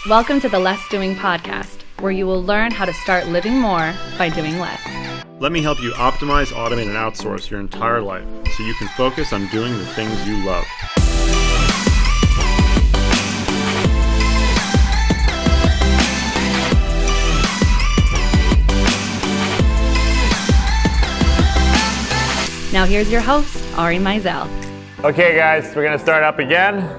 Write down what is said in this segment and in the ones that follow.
Welcome to the Less Doing podcast, where you will learn how to start living more by doing less. Let me help you optimize, automate, and outsource your entire life so you can focus on doing the things you love. Now here's your host, Ari Meisel. Okay guys, we're gonna start up again.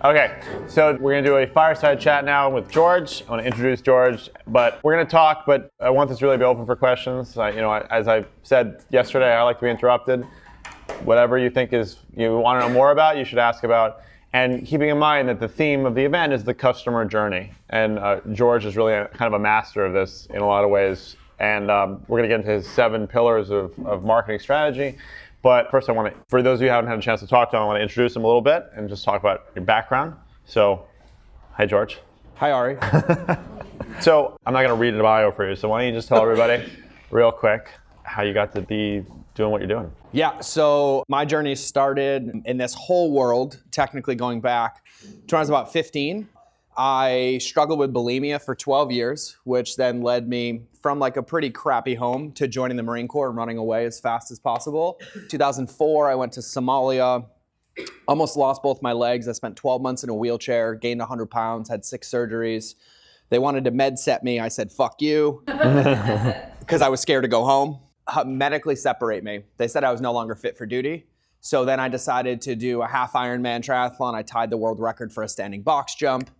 Okay, so we're gonna do a fireside chat now with George. I wanna introduce George, but we're gonna talk, but I want this really to be open for questions. As I said yesterday, I like to be interrupted. Whatever you think you wanna know more about, you should ask about. And keeping in mind that the theme of the event is the customer journey. And George is really kind of a master of this in a lot of ways. And we're gonna get into his 7 pillars of marketing strategy. But first for those of you who haven't had a chance to talk to him, I want to introduce him a little bit and just talk about your background. So, hi George. Hi Ari. So, I'm not going to read a bio for you, so why don't you just tell everybody real quick how you got to be doing what you're doing? Yeah, so my journey started in this whole world, technically going back to when I was about 15. I struggled with bulimia for 12 years, which then led me from like a pretty crappy home to joining the Marine Corps and running away as fast as possible. 2004, I went to Somalia, almost lost both my legs. I spent 12 months in a wheelchair, gained 100 pounds, had 6 surgeries. They wanted to med set me. I said, fuck you, because I was scared to go home, medically separate me. They said I was no longer fit for duty. So then I decided to do a half Ironman triathlon. I tied the world record for a standing box jump.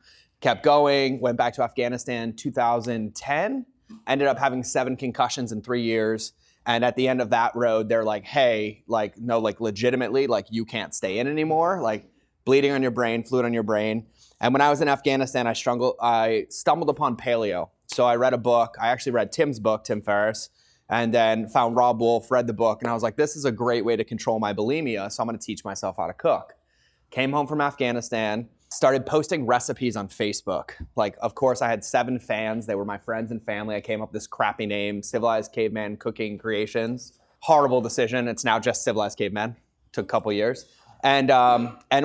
Kept going, went back to Afghanistan 2010, ended up having 7 concussions in 3 years. And at the end of that road, they're like, hey, legitimately, you can't stay in anymore. Bleeding on your brain, fluid on your brain. And when I was in Afghanistan, I stumbled upon paleo. So I read a book. I actually read Tim's book, Tim Ferriss, and then found Rob Wolf, read the book. And I was like, this is a great way to control my bulimia. So I'm going to teach myself how to cook. Came home from Afghanistan. Started posting recipes on Facebook. Of course, I had 7 fans. They were my friends and family. I came up with this crappy name, Civilized Caveman Cooking Creations. Horrible decision. It's now just Civilized Caveman. Took a couple years. And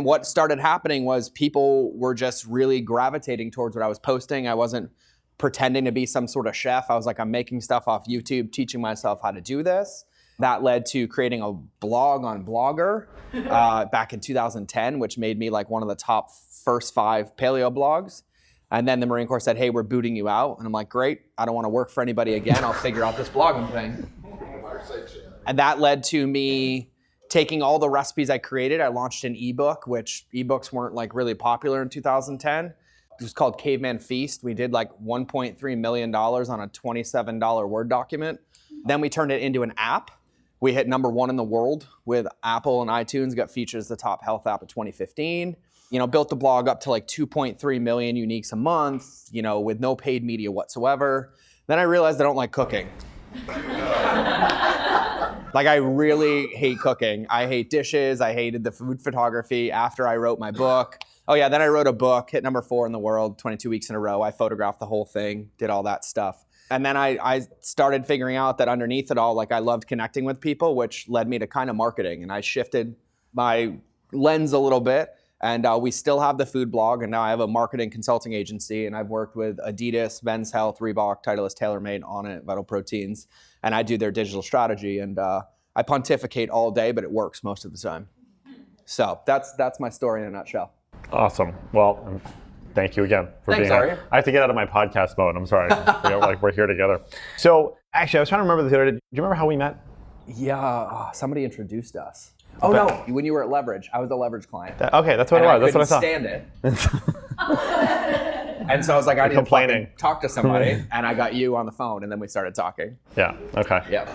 what started happening was people were just really gravitating towards what I was posting. I wasn't pretending to be some sort of chef. I was like, I'm making stuff off YouTube, teaching myself how to do this. That led to creating a blog on Blogger back in 2010, which made me one of the top first 5 paleo blogs. And then the Marine Corps said, hey, we're booting you out. And I'm like, great, I don't want to work for anybody again. I'll figure out this blogging thing. And that led to me taking all the recipes I created. I launched an ebook, which ebooks weren't really popular in 2010. It was called Caveman Feast. We did $1.3 million on a $27 Word document. Then we turned it into an app. We hit #1 in the world with Apple and iTunes, got featured as the top health app of 2015. Built the blog up to 2.3 million uniques a month, with no paid media whatsoever. Then I realized I don't like cooking. I really hate cooking. I hate dishes. I hated the food photography after I wrote my book. Oh yeah, then I wrote a book, hit #4 in the world, 22 weeks in a row. I photographed the whole thing, did all that stuff. And then I started figuring out that underneath it all, I loved connecting with people, which led me to kind of marketing. And I shifted my lens a little bit. And we still have the food blog. And now I have a marketing consulting agency. And I've worked with Adidas, Men's Health, Reebok, Titleist, TaylorMade, Onnit, Vital Proteins. And I do their digital strategy. And I pontificate all day, but it works most of the time. So that's my story in a nutshell. Awesome. Well, thank you again for being here. I have to get out of my podcast mode. I'm sorry. We're here together. So actually, I was trying to remember the other day. Do you remember how we met? Yeah, somebody introduced us. Oh no, when you were at Leverage. I was a Leverage client. Okay, that's what it was. That's what I thought. Stand it. And so I was like, I need to talk to somebody, and I got you on the phone, and then we started talking. Yeah, okay. Yeah.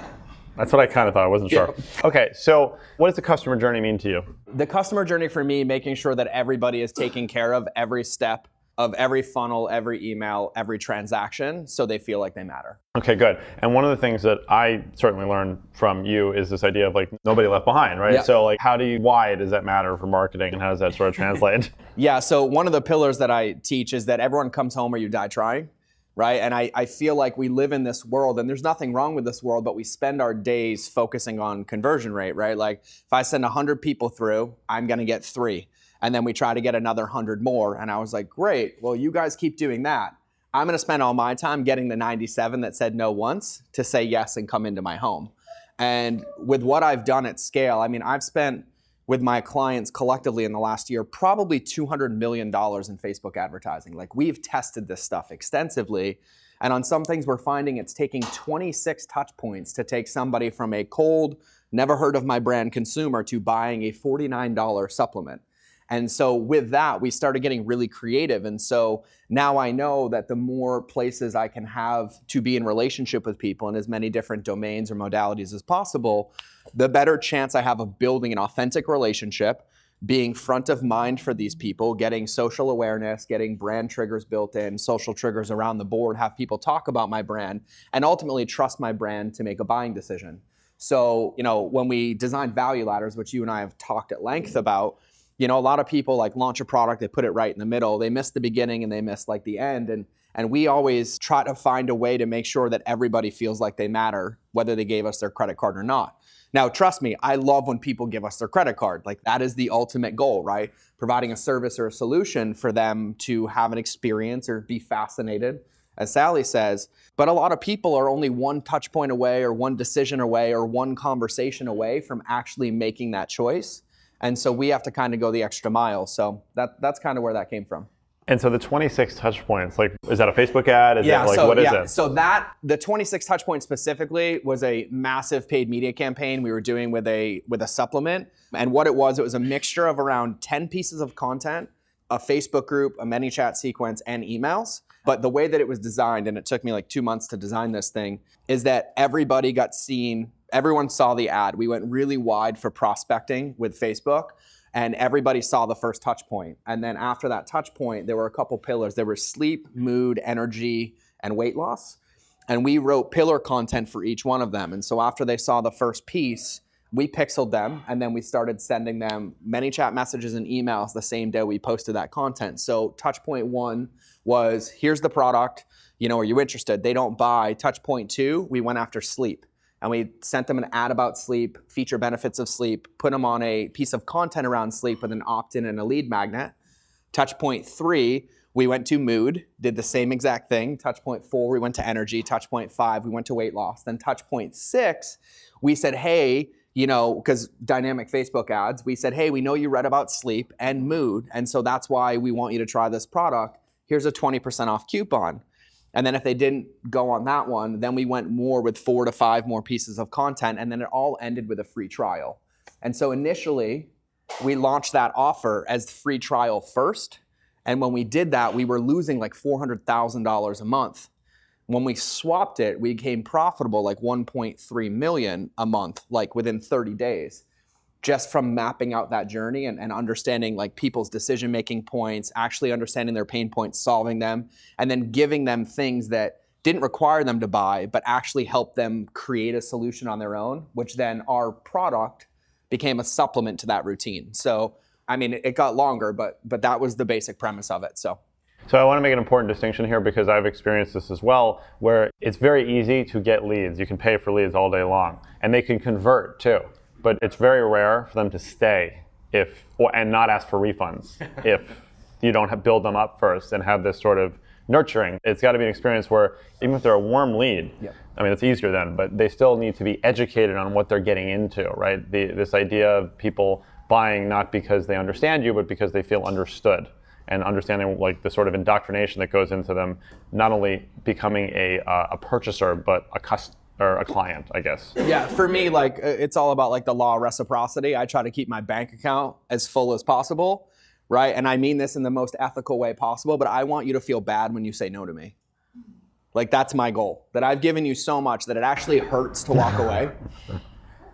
That's what I kind of thought. I wasn't sure. Okay, so what does the customer journey mean to you? The customer journey for me, making sure that everybody is taken care of every step of every funnel, every email, every transaction, so they feel like they matter. Okay, good. And one of the things that I certainly learned from you is this idea of nobody left behind, right? Yeah. So why does that matter for marketing, and how does that sort of translate? Yeah, so one of the pillars that I teach is that everyone comes home or you die trying. Right? And I feel like we live in this world, and there's nothing wrong with this world, but we spend our days focusing on conversion rate, right? If I send 100 people through, I'm going to get 3. And then we try to get another 100 more. And I was like, great, well, you guys keep doing that. I'm going to spend all my time getting the 97 that said no once to say yes and come into my home. And with what I've done at scale, I mean, I've spent with my clients collectively in the last year, probably $200 million in Facebook advertising. Like, we've tested this stuff extensively. And on some things, we're finding it's taking 26 touch points to take somebody from a cold, never heard of my brand consumer to buying a $49 supplement. And so with that, we started getting really creative. And so now I know that the more places I can have to be in relationship with people in as many different domains or modalities as possible, the better chance I have of building an authentic relationship, being front of mind for these people, getting social awareness, getting brand triggers built in, social triggers around the board, have people talk about my brand, and ultimately trust my brand to make a buying decision. So, when we design value ladders, which you and I have talked at length about, a lot of people like launch a product, they put it right in the middle, they miss the beginning and they miss like the end. And we always try to find a way to make sure that everybody feels like they matter, whether they gave us their credit card or not. Now, trust me, I love when people give us their credit card. Like, that is the ultimate goal, right? Providing a service or a solution for them to have an experience or be fascinated, as Sally says. But a lot of people are only one touch point away or one decision away or one conversation away from actually making that choice. And so we have to kind of go the extra mile. So that's kind of where that came from. And so the 26 touch points, like, is that a Facebook ad? What is it? So the 26 touch points specifically was a massive paid media campaign we were doing with a supplement. And what it was a mixture of around 10 pieces of content, a Facebook group, a ManyChat sequence, and emails. But the way that it was designed, and it took me like 2 months to design this thing, is that everybody got seen. Everyone saw the ad. We went really wide for prospecting with Facebook, and everybody saw the first touch point. And then after that touch point, there were a couple pillars. There were sleep, mood, energy, and weight loss. And we wrote pillar content for each one of them. And so after they saw the first piece, we pixeled them, and then we started sending them ManyChat messages and emails the same day we posted that content. So touch point 1 was, here's the product, are you interested? They don't buy. Touch point 2, we went after sleep. And we sent them an ad about sleep, feature benefits of sleep, put them on a piece of content around sleep with an opt-in and a lead magnet. Touch point 3, we went to mood, did the same exact thing. Touch point 4, we went to energy. Touch point 5, we went to weight loss. Then touch point 6, we said, hey, because dynamic Facebook ads, we said, hey, we know you read about sleep and mood, and so that's why we want you to try this product. Here's a 20% off coupon. And then if they didn't go on that one, then we went more with 4 to 5 more pieces of content, and then it all ended with a free trial. And so initially, we launched that offer as free trial first. And when we did that, we were losing like $400,000 a month. When we swapped it, we became profitable like 1.3 million a month, like within 30 days. Just from mapping out that journey and understanding like people's decision-making points, actually understanding their pain points, solving them, and then giving them things that didn't require them to buy, but actually helped them create a solution on their own, which then our product became a supplement to that routine. So, I mean, it got longer, but that was the basic premise of it, So I want to make an important distinction here, because I've experienced this as well, where it's very easy to get leads. You can pay for leads all day long, and they can convert too. But it's very rare for them to stay and not ask for refunds if you don't build them up first and have this sort of nurturing. It's got to be an experience where even if they're a warm lead, I mean, it's easier then, but they still need to be educated on what they're getting into, right? This idea of people buying not because they understand you, but because they feel understood, and understanding like the sort of indoctrination that goes into them, not only becoming a purchaser, but a customer. Or a client, I guess. Yeah, for me, like, it's all about like the law of reciprocity. I try to keep my bank account as full as possible, right? And I mean this in the most ethical way possible, but I want you to feel bad when you say no to me. Like, that's my goal. That I've given you so much that it actually hurts to walk away.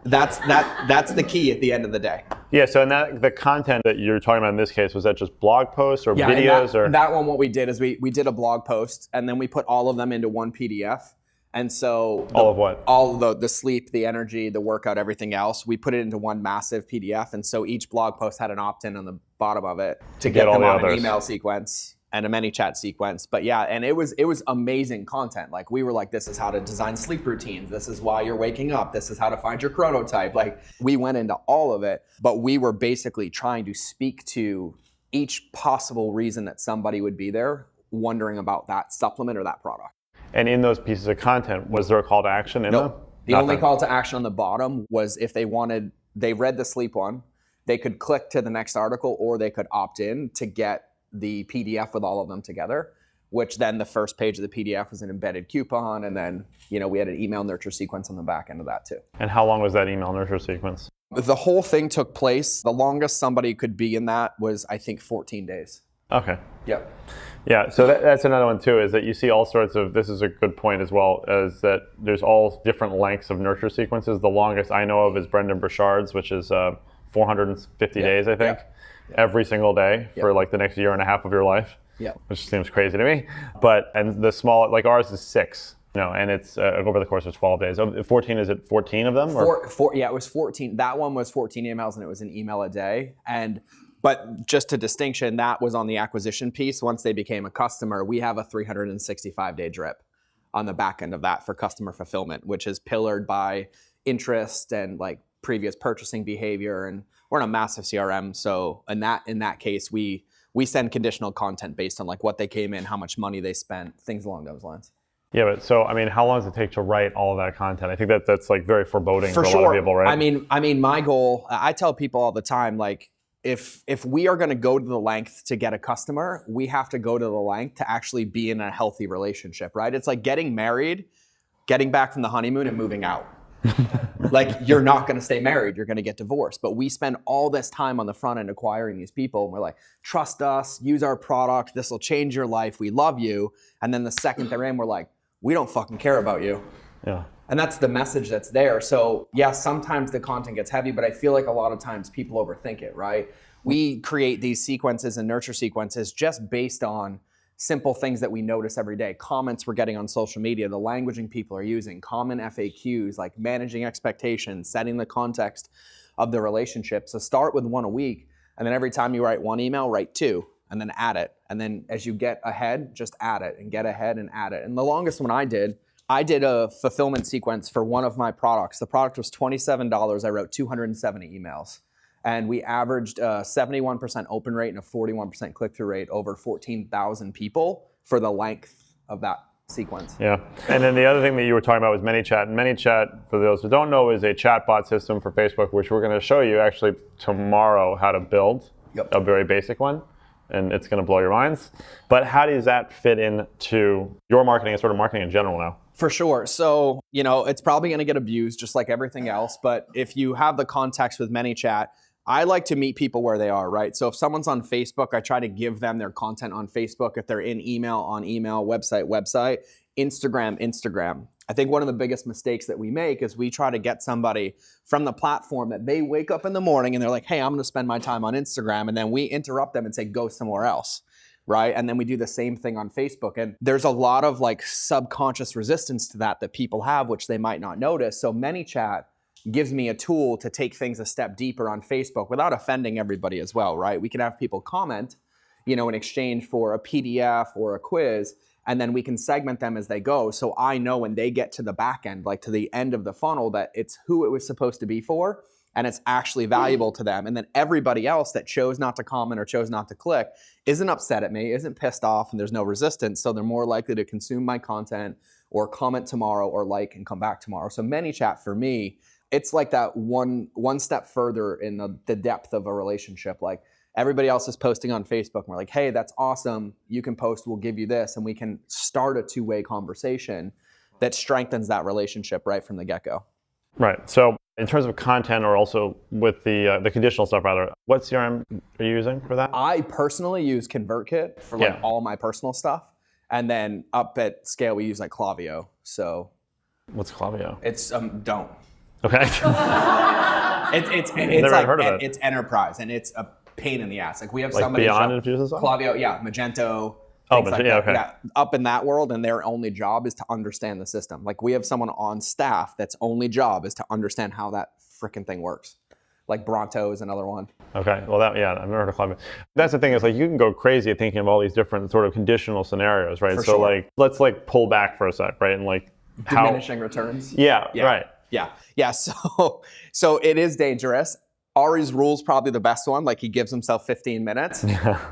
That's the key at the end of the day. Yeah, so the content that you're talking about in this case, was that just blog posts or videos? That one, what we did is we did a blog post, and then we put all of them into one PDF. And so all of what? All the sleep, the energy, the workout, everything else, we put it into one massive PDF. And so each blog post had an opt-in on the bottom of it to get them on an email sequence. and a ManyChat sequence. But yeah, and it was amazing content. Like we were like, this is how to design sleep routines. This is why you're waking up. This is how to find your chronotype. Like we went into all of it, but we were basically trying to speak to each possible reason that somebody would be there wondering about that supplement or that product. And in those pieces of content, was there a call to action in them? The only call to action on the bottom was if they read the sleep one, they could click to the next article, or they could opt in to get the PDF with all of them together, which then the first page of the PDF was an embedded coupon. And then, we had an email nurture sequence on the back end of that too. And how long was that email nurture sequence? The whole thing took place. The longest somebody could be in that was, I think, 14 days. Okay. Yep. Yeah, so that's another one too, is that you see all sorts of, this is a good point as well, is that there's all different lengths of nurture sequences. The longest I know of is Brendan Burchard's, which is 450 days, I think, every single day for like the next year and a half of your life, which seems crazy to me. And the small, like ours is 6, and it's over the course of 12 days. 14, is it 14 of them? Yeah, it was 14. That one was 14 emails, and it was an email a day. But just to distinction, that was on the acquisition piece. Once they became a customer, we have a 365-day drip on the back end of that for customer fulfillment, which is pillared by interest and like previous purchasing behavior. And we're in a massive CRM. So in that case, we send conditional content based on like what they came in, how much money they spent, things along those lines. Yeah, but so, how long does it take to write all of that content? I think that's like very foreboding for a lot of people, right? I mean, my goal, I tell people all the time, like, if we are going to go to the length to get a customer, we have to go to the length to actually be in a healthy relationship, right? It's like getting married, getting back from the honeymoon and moving out. Like you're not going to stay married, you're going to get divorced. But we spend all this time on the front end acquiring these people. And we're like, trust us, use our product. This will change your life. We love you. And then the second they're in, we're like, we don't fucking care about you. Yeah. And that's the message that's there. So yeah, sometimes the content gets heavy, but I feel like a lot of times people overthink it, right? We create these sequences and nurture sequences just based on simple things that we notice every day. Comments we're getting on social media, the languaging people are using, common FAQs, like managing expectations, setting the context of the relationship. So start with 1 a week, and then every time you write 1 email, write 2, and then add it. And then as you get ahead, just add it and get ahead and add it. And the longest one I did a fulfillment sequence for one of my products. The product was $27. I wrote 270 emails. And we averaged a 71% open rate and a 41% click-through rate over 14,000 people for the length of that sequence. Yeah. And then the other thing that you were talking about was ManyChat. And ManyChat, for those who don't know, is a chatbot system for Facebook, which we're going to show you actually tomorrow how to build. A very basic one. And it's going to blow your minds. But how does that fit into your marketing and sort of marketing in general now? For sure. So, it's probably going to get abused just like everything else. But if you have the context with ManyChat, I like to meet people where they are, right? So if someone's on Facebook, I try to give them their content on Facebook. If they're in email, on email, website, Instagram. I think one of the biggest mistakes that we make is we try to get somebody from the platform that they wake up in the morning and they're like, hey, I'm going to spend my time on Instagram. And then we interrupt them and say, go somewhere else. Right? And then we do the same thing on Facebook. And there's a lot of like subconscious resistance to that people have, which they might not notice. So ManyChat gives me a tool to take things a step deeper on Facebook without offending everybody as well, right? We can have people comment, in exchange for a PDF or a quiz, and then we can segment them as they go. So I know when they get to the back end, like to the end of the funnel, that it's who it was supposed to be for, and it's actually valuable to them. And then everybody else that chose not to comment or chose not to click isn't upset at me, isn't pissed off, and there's no resistance. So they're more likely to consume my content or comment tomorrow or like and come back tomorrow. So ManyChat for me, it's like that one step further in the depth of a relationship. Like everybody else is posting on Facebook and we're like, hey, that's awesome. You can post, we'll give you this. And we can start a two-way conversation that strengthens that relationship right from the get-go. Right. So in terms of content, or also with the conditional stuff, rather, what CRM are you using for that? I personally use ConvertKit for all my personal stuff. And then up at scale, we use like Klaviyo. So what's Klaviyo? It's don't. Okay. it's Never like heard of it. It's enterprise, and it's a pain in the ass. Like we have like somebody Beyond Infusions. Klaviyo, Magento. Oh, but like okay. Yeah, up in that world, and their only job is to understand the system. Like we have someone on staff that's only job is to understand how that freaking thing works. Like Bronto is another one. Okay, well I've never heard of Caveman. That's the thing is like you can go crazy at thinking of all these different sort of conditional scenarios, right? For So sure. like let's like pull back for a sec, right? And like Diminishing returns. Yeah, right. Yeah. So it is dangerous. Ari's rule's probably the best one. Like he gives himself 15 minutes.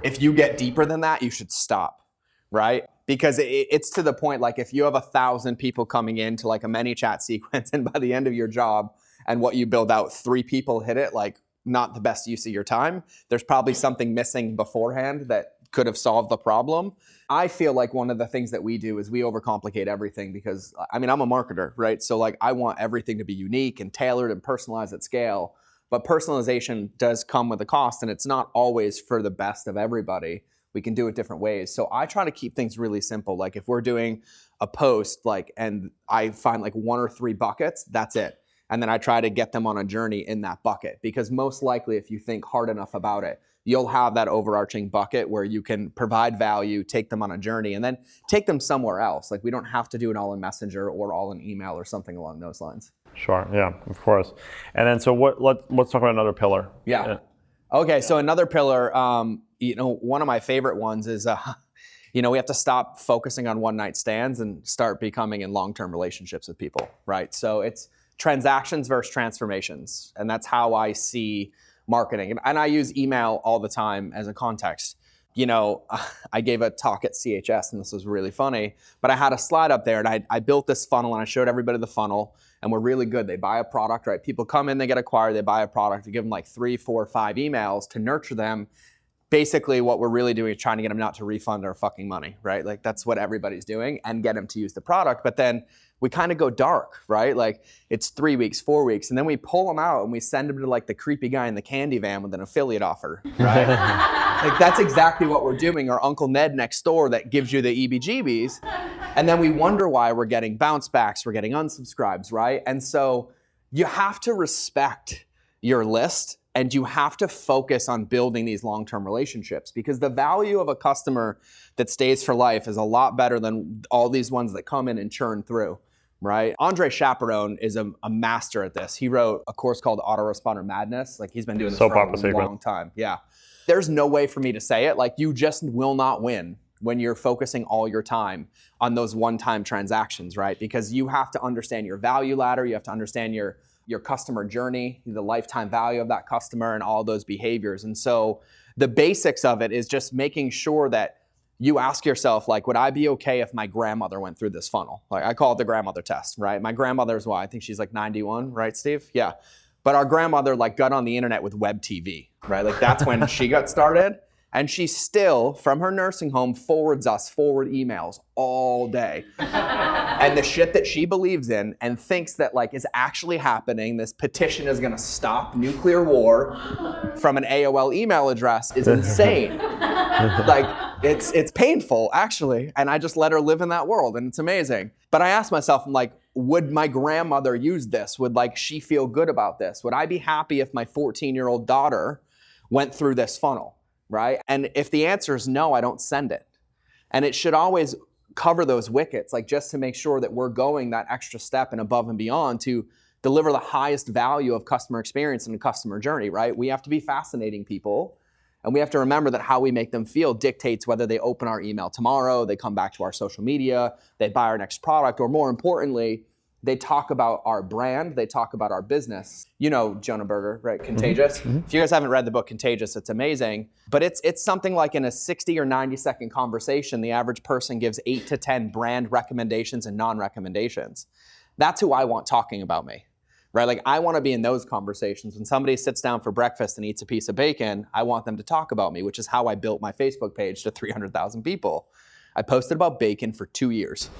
If you get deeper than that, you should stop, right? Because it's to the point, like if you have 1,000 people coming into like a ManyChat sequence and by the end of your job and what you build out, 3 people hit it, like not the best use of your time. There's probably something missing beforehand that could have solved the problem. I feel like one of the things that we do is we overcomplicate everything because, I mean, I'm a marketer, right? So like I want everything to be unique and tailored and personalized at scale. But personalization does come with a cost, and it's not always for the best of everybody. We can do it different ways. So I try to keep things really simple. Like if we're doing a post, like, and I find like 1 or 3 buckets, that's it. And then I try to get them on a journey in that bucket, because most likely if you think hard enough about it, you'll have that overarching bucket where you can provide value, take them on a journey, and then take them somewhere else. Like we don't have to do it all in Messenger or all in email or something along those lines. Sure, yeah, of course. And then so let's talk about another pillar. Yeah. Okay, so another pillar, one of my favorite ones is, we have to stop focusing on one-night stands and start becoming in long-term relationships with people, right? So it's transactions versus transformations, and that's how I see marketing. And I use email all the time as a context. I gave a talk at CHS, and this was really funny, but I had a slide up there, and I built this funnel, and I showed everybody the funnel, and we're really good. They buy a product, right? People come in, they get acquired, they buy a product, we give them like 3, 4, 5 emails to nurture them. Basically, what we're really doing is trying to get them not to refund our fucking money, right? Like that's what everybody's doing, and get them to use the product. But then we kind of go dark, right? Like it's 3 weeks, 4 weeks, and then we pull them out and we send them to like the creepy guy in the candy van with an affiliate offer, right? Like that's exactly what we're doing. Our Uncle Ned next door that gives you the EBGBs. And then we wonder why we're getting bounce backs, we're getting unsubscribes, right? And so you have to respect your list, and you have to focus on building these long-term relationships, because the value of a customer that stays for life is a lot better than all these ones that come in and churn through, right? Andre Chaperone is a master at this. He wrote a course called Autoresponder Madness. Like he's been doing this for a long time. Yeah. There's no way for me to say it. Like you just will not win when you're focusing all your time on those one-time transactions, right? Because you have to understand your value ladder. You have to understand your customer journey, the lifetime value of that customer, and all those behaviors. And so the basics of it is just making sure that you ask yourself, like, would I be okay if my grandmother went through this funnel? Like I call it the grandmother test, right? My grandmother's I think she's like 91, right, Steve? Yeah. But our grandmother like got on the internet with web TV, right? Like that's when she got started. And she still, from her nursing home, forwards us forward emails all day. And the shit that she believes in and thinks that like is actually happening, this petition is gonna stop nuclear war from an AOL email address, is insane. Like it's painful actually. And I just let her live in that world, and it's amazing. But I asked myself, I'm like, would my grandmother use this? Would like she feel good about this? Would I be happy if my 14-year-old daughter went through this funnel? Right? And if the answer is no, I don't send it. And it should always cover those wickets, like just to make sure that we're going that extra step and above and beyond to deliver the highest value of customer experience and customer journey, right? We have to be fascinating people, and we have to remember that how we make them feel dictates whether they open our email tomorrow, they come back to our social media, they buy our next product, or more importantly, they talk about our brand, they talk about our business. You know Jonah Berger, right? Contagious. Mm-hmm. If you guys haven't read the book Contagious, it's amazing. But it's something like in a 60 or 90 second conversation, the average person gives 8 to 10 brand recommendations and non-recommendations. That's who I want talking about me, right? Like I want to be in those conversations. When somebody sits down for breakfast and eats a piece of bacon, I want them to talk about me, which is how I built my Facebook page to 300,000 people. I posted about bacon for 2 years.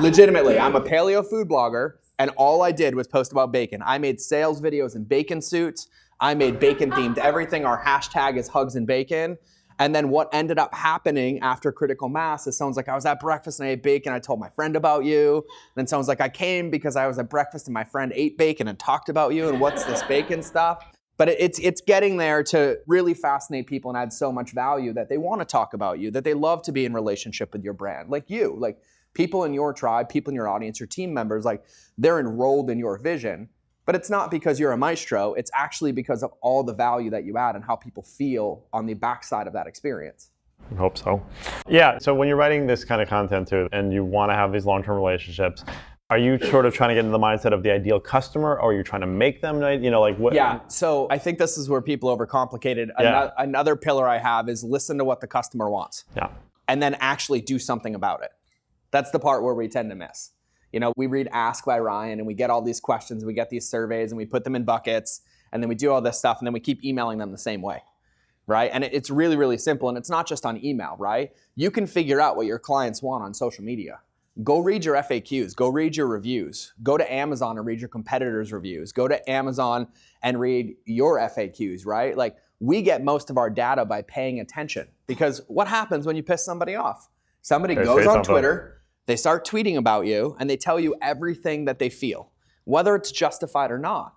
Legitimately, I'm a paleo food blogger, and all I did was post about bacon. I made sales videos in bacon suits. I made bacon-themed everything. Our hashtag is Hugs and Bacon. And then what ended up happening after critical mass is someone's like, I was at breakfast and I ate bacon. I told my friend about you. And then someone's like, I came because I was at breakfast and my friend ate bacon and talked about you and what's this bacon stuff. But it's getting there to really fascinate people and add so much value that they want to talk about you, that they love to be in relationship with your brand. Like you, like people in your tribe, people in your audience, your team members, like they're enrolled in your vision. But it's not because you're a maestro. It's actually because of all the value that you add and how people feel on the backside of that experience. I hope so. Yeah, so when you're writing this kind of content too, and you want to have these long-term relationships, are you sort of trying to get into the mindset of the ideal customer, or are you trying to make them, like what? Yeah, so I think this is where people overcomplicate it. Another pillar I have is listen to what the customer wants. Yeah. And then actually do something about it. That's the part where we tend to miss. We read Ask by Ryan and we get all these questions, we get these surveys and we put them in buckets and then we do all this stuff and then we keep emailing them the same way, right? And it's really, really simple, and it's not just on email, right? You can figure out what your clients want on social media. Go read your FAQs, go read your reviews, go to Amazon and read your competitors' reviews, go to Amazon and read your FAQs, right? Like, we get most of our data by paying attention, because what happens when you piss somebody off? Somebody goes on Twitter, they start tweeting about you, and they tell you everything that they feel, whether it's justified or not.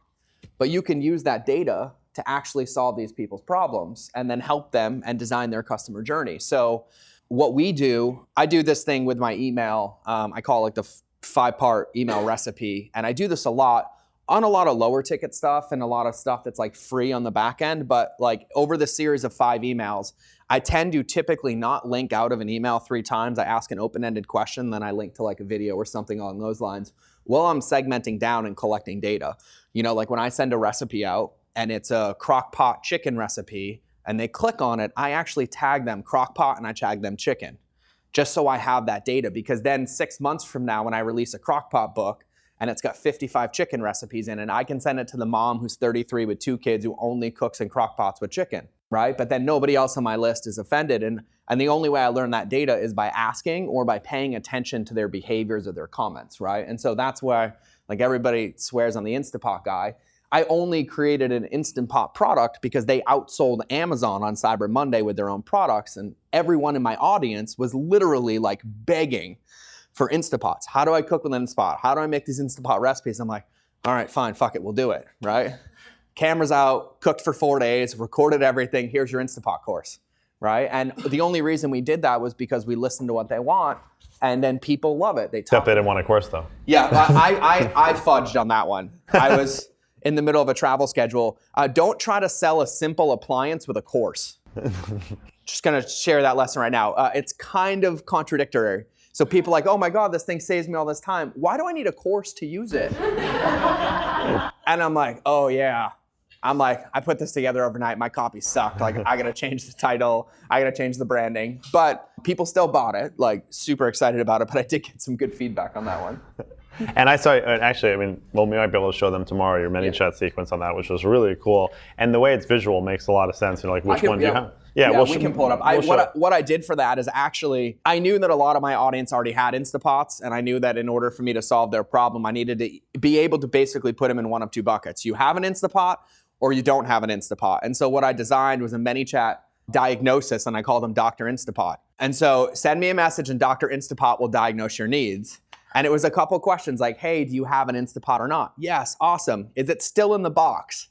But you can use that data to actually solve these people's problems and then help them and design their customer journey. So what we do, I do this thing with my email. I call it like the 5-part email recipe. And I do this a lot on a lot of lower ticket stuff and a lot of stuff that's like free on the back end. But like over the series of 5 emails, I tend to typically not link out of an email 3 times. I ask an open-ended question, then I link to like a video or something along those lines while I'm segmenting down and collecting data. Like when I send a recipe out and it's a crock pot chicken recipe and they click on it, I actually tag them crock pot and I tag them chicken, just so I have that data. Because then 6 months from now, when I release a crock pot book and it's got 55 chicken recipes in it, I can send it to the mom who's 33 with 2 kids who only cooks in crock pots with chicken, right? But then nobody else on my list is offended. And the only way I learn that data is by asking or by paying attention to their behaviors or their comments, right? And so that's why, like, everybody swears on the Instapot guy. I only created an Instant Pot product because they outsold Amazon on Cyber Monday with their own products, and everyone in my audience was literally like begging for Instant Pots. How do I cook with an Instant Pot? How do I make these Instant Pot recipes? I'm like, all right, fine, fuck it, we'll do it, right? Cameras out, cooked for 4 days, recorded everything, here's your Instant Pot course, right? And the only reason we did that was because we listened to what they want, and then people love it. Except they didn't want a course though. Yeah, I fudged on that one. I was in the middle of a travel schedule. Don't try to sell a simple appliance with a course. Just gonna share that lesson right now. It's kind of contradictory. So people are like, oh my God, this thing saves me all this time. Why do I need a course to use it? And I'm like, oh yeah. I'm like, I put this together overnight. My copy sucked. Like, I gotta change the title. I gotta change the branding. But people still bought it, like super excited about it. But I did get some good feedback on that one. And I saw, actually, I mean, well, we might be able to show them tomorrow your ManyChat sequence on that, which was really cool. And the way it's visual makes a lot of sense. Like, which one do you have? Yeah, we can pull it up. What I did for that is actually, I knew that a lot of my audience already had Instapots, and I knew that in order for me to solve their problem, I needed to be able to basically put them in one of 2 buckets. You have an Instapot or you don't have an Instapot. And so what I designed was a ManyChat diagnosis, and I called them Dr. Instapot. And so send me a message and Dr. Instapot will diagnose your needs. And it was a couple questions like, hey, do you have an Instapot or not? Yes, awesome. Is it still in the box?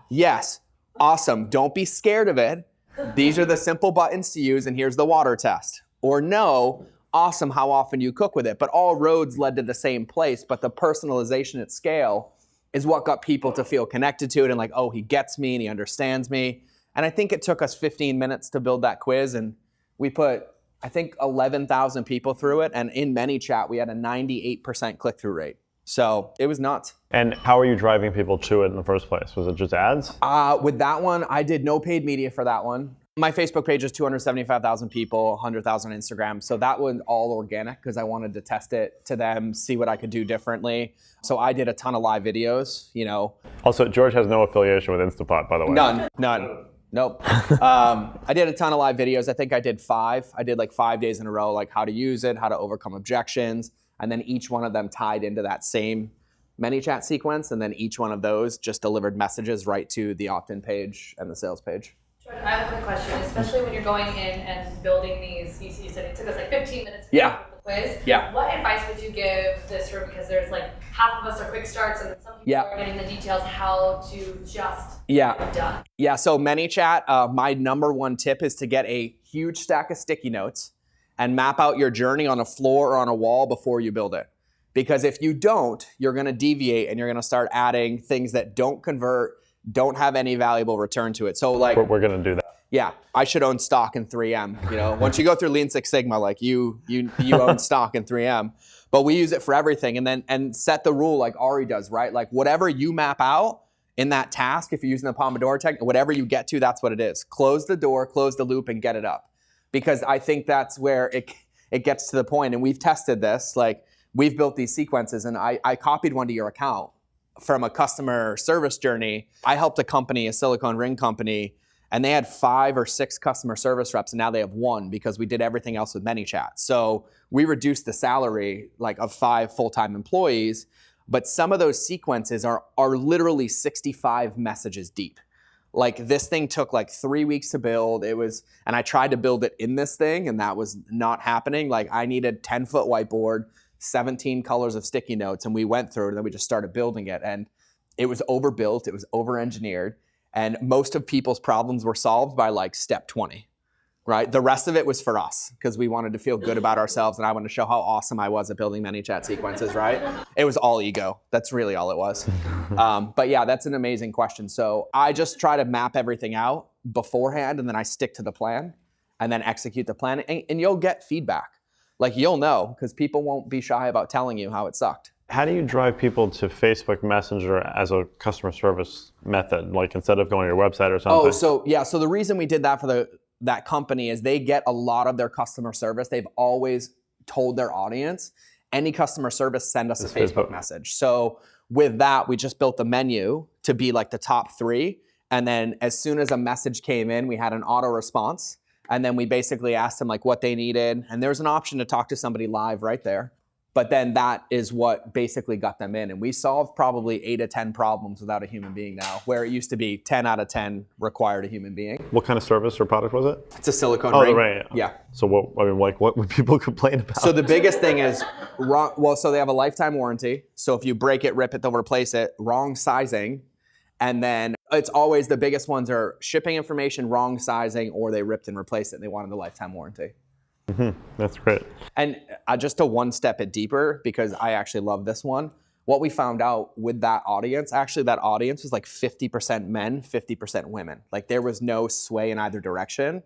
Yes, awesome. Don't be scared of it. These are the simple buttons to use, and here's the water test. Or no, awesome, how often you cook with it. But all roads led to the same place, but the personalization at scale is what got people to feel connected to it and like, oh, he gets me and he understands me. And I think it took us 15 minutes to build that quiz, and we put, I think, 11,000 people through it. And in ManyChat, we had a 98% click-through rate. So it was nuts. And how are you driving people to it in the first place? Was it just ads? With that one, I did no paid media for that one. My Facebook page is 275,000 people, 100,000 on Instagram. So that was all organic because I wanted to test it to them, see what I could do differently. So I did a ton of live videos, Also, George has no affiliation with Instapot, by the way. None. Nope. I did a ton of live videos. I think I did 5. I did like 5 days in a row, like how to use it, how to overcome objections. And then each one of them tied into that same ManyChat sequence. And then each one of those just delivered messages right to the opt-in page and the sales page. Jordan, I have a quick question, especially when you're going in and building these, you said it took us like 15 minutes to Yeah. the quiz. Yeah. What advice would you give this room? Because there's like half of us are quick starts and some people are getting the details how to just get it done. Yeah, so ManyChat, my number one tip is to get a huge stack of sticky notes and map out your journey on a floor or on a wall before you build it. Because if you don't, you're going to deviate and you're going to start adding things that don't convert, don't have any valuable return to it. So like We're going to do that. Yeah, I should own stock in 3M. You know, once you go through Lean Six Sigma, like you own stock in 3M. But we use it for everything, and set the rule like Ari does, right? Like whatever you map out in that task, if you're using the Pomodoro technique, whatever you get to, that's what it is. Close the door, close the loop, and get it up. Because I think that's where it gets to the point, and we've tested this. Like we've built these sequences, and I copied one to your account from a customer service journey. I helped a company, a silicone ring company, and they had 5 or 6 customer service reps, and now they have 1 because we did everything else with ManyChat. So we reduced the salary like of 5 full-time employees, but some of those sequences are literally 65 messages deep. Like this thing took like 3 weeks to build. And I tried to build it in this thing, and that was not happening. Like I needed 10-foot whiteboard, 17 colors of sticky notes, and we went through it, and then we just started building it. And it was overbuilt, it was over-engineered. And most of people's problems were solved by like step 20, right? The rest of it was for us because we wanted to feel good about ourselves, and I wanted to show how awesome I was at building ManyChat sequences, right? It was all ego. That's really all it was. But yeah, that's an amazing question. So I just try to map everything out beforehand, and then I stick to the plan and then execute the plan, and you'll get feedback. Like you'll know because people won't be shy about telling you how it sucked. How do you drive people to Facebook Messenger as a customer service method, like instead of going to your website or something? So the reason we did that for that company is they get a lot of their customer service. They've always told their audience, any customer service, send us a Facebook message. So with that, we just built the menu to be like the top 3. And then as soon as a message came in, we had an auto response. And then we basically asked them like what they needed. And there's an option to talk to somebody live right there. But then that is what basically got them in. And we solved probably 8 to 10 problems without a human being now, where it used to be 10 out of 10 required a human being. What kind of service or product was it? It's a silicone ring. Oh, right. Yeah. So what would people complain about? So the biggest thing is, so they have a lifetime warranty. So if you break it, rip it, they'll replace it. Wrong sizing. And then it's always the biggest ones are shipping information, wrong sizing, or they ripped and replaced it and they wanted the lifetime warranty. Mm-hmm. That's great. And just to one step it deeper, because I actually love this one, what we found out with that audience, actually that audience was like 50% men, 50% women. Like there was no sway in either direction.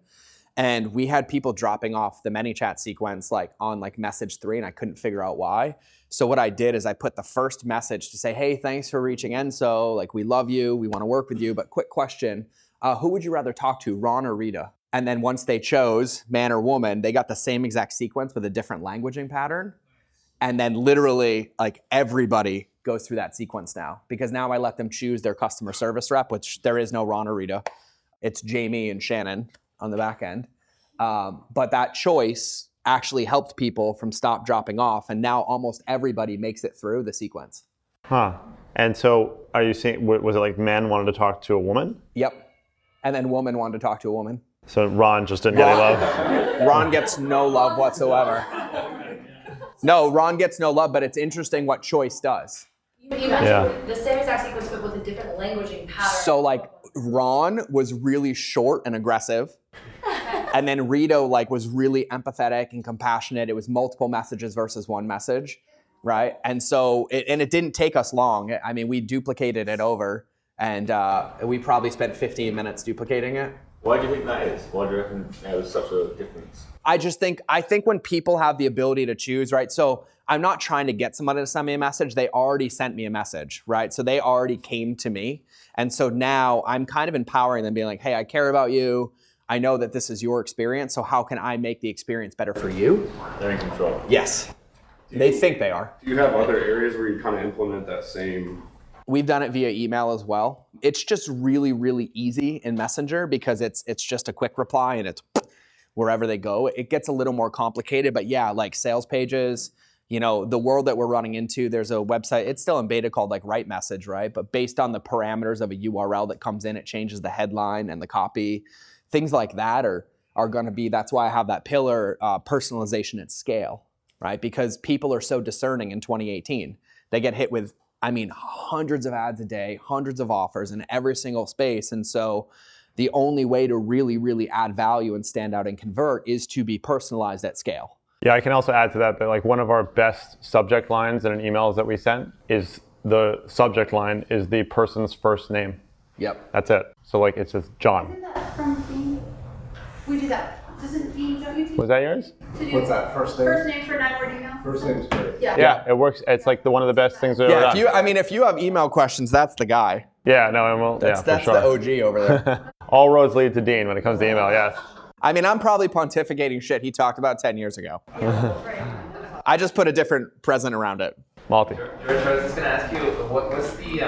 And we had people dropping off the ManyChat sequence like on like message 3, and I couldn't figure out why. So what I did is I put the first message to say, hey, thanks for reaching Enso. Like we love you, we want to work with you, but quick question, who would you rather talk to, Ron or Rita? And then once they chose man or woman, they got the same exact sequence with a different languaging pattern. And then literally like everybody goes through that sequence now, because now I let them choose their customer service rep, which there is no Ron or Rita. It's Jamie and Shannon on the back end. But that choice actually helped people from stop dropping off. And now almost everybody makes it through the sequence. Huh. And so are you saying, was it like men wanted to talk to a woman? Yep. And then woman wanted to talk to a woman. So Ron just didn't get any love? Ron gets no love whatsoever. No, Ron gets no love, but it's interesting what choice does. You mentioned the same exact sequence, but with a different languaging pattern. So like Ron was really short and aggressive. And then Rita like was really empathetic and compassionate. It was multiple messages versus one message, right? And so, it didn't take us long. I mean, we duplicated it over, and we probably spent 15 minutes duplicating it. Why do you think that is? Why do you reckon there was such a difference? I think when people have the ability to choose, right? So I'm not trying to get somebody to send me a message. They already sent me a message, right? So they already came to me. And so now I'm kind of empowering them, being like, hey, I care about you. I know that this is your experience. So how can I make the experience better for you? They're in control. Yes. They think they are. Do you have other areas where you kind of implement that same? We've done it via email as well. It's just really, really easy in Messenger because it's just a quick reply and it's wherever they go. It gets a little more complicated, but yeah, like sales pages, you know, the world that we're running into, there's a website, it's still in beta called like Write Message, right? But based on the parameters of a URL that comes in, it changes the headline and the copy. Things like that are gonna be, that's why I have that pillar, personalization at scale, right? Because people are so discerning in 2018. They get hit with, hundreds of ads a day, hundreds of offers in every single space. And so the only way to really, really add value and stand out and convert is to be personalized at scale. Yeah, I can also add to that like one of our best subject lines in an emails that we sent is the subject line is the person's first name. Yep. That's it. So like it says John. Isn't that from Dean? We do that. Doesn't Dean, don't you do? Was that yours? To do What's that? First name? First name for 9-word email? First name's great. Yeah. Yeah, it works. It's like one of the best things we've ever done. If you have email questions, that's the guy. Yeah, no, and we'll, That's for sure. the OG over there. All roads lead to Dean when it comes to email, yes. I mean, I'm probably pontificating shit he talked about 10 years ago. I just put a different present around it. Multi. George, I was just gonna ask you, what's the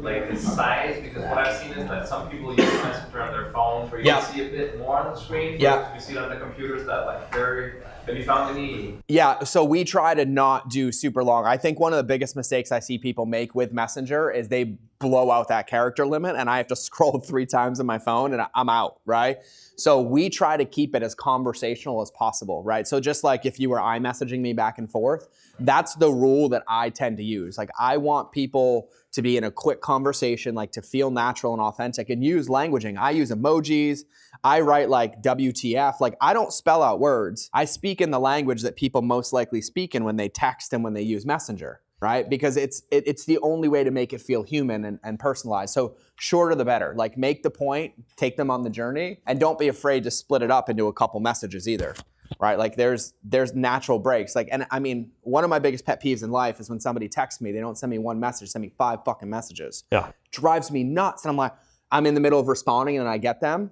like the size? Because what I've seen is that some people use Messenger on their phones, where you can see a bit more on the screen. Yeah. You see it on the computers that like very. Have you found any? Yeah, so we try to not do super long. I think one of the biggest mistakes I see people make with Messenger is they blow out that character limit and I have to scroll 3 times on my phone and I'm out, right? So we try to keep it as conversational as possible, right? So just like if you were iMessaging me back and forth, that's the rule that I tend to use. Like I want people to be in a quick conversation, like to feel natural and authentic and use languaging. I use emojis. I write like WTF. Like I don't spell out words. I speak in the language that people most likely speak in when they text and when they use Messenger, right? Because it's the only way to make it feel human and personalized. So shorter the better. Like make the point, take them on the journey, and don't be afraid to split it up into a couple messages either. Right, like there's natural breaks. Like, and I mean, one of my biggest pet peeves in life is when somebody texts me, they don't send me 1 message, send me 5 fucking messages. Yeah, drives me nuts. And I'm like, I'm in the middle of responding and I get them,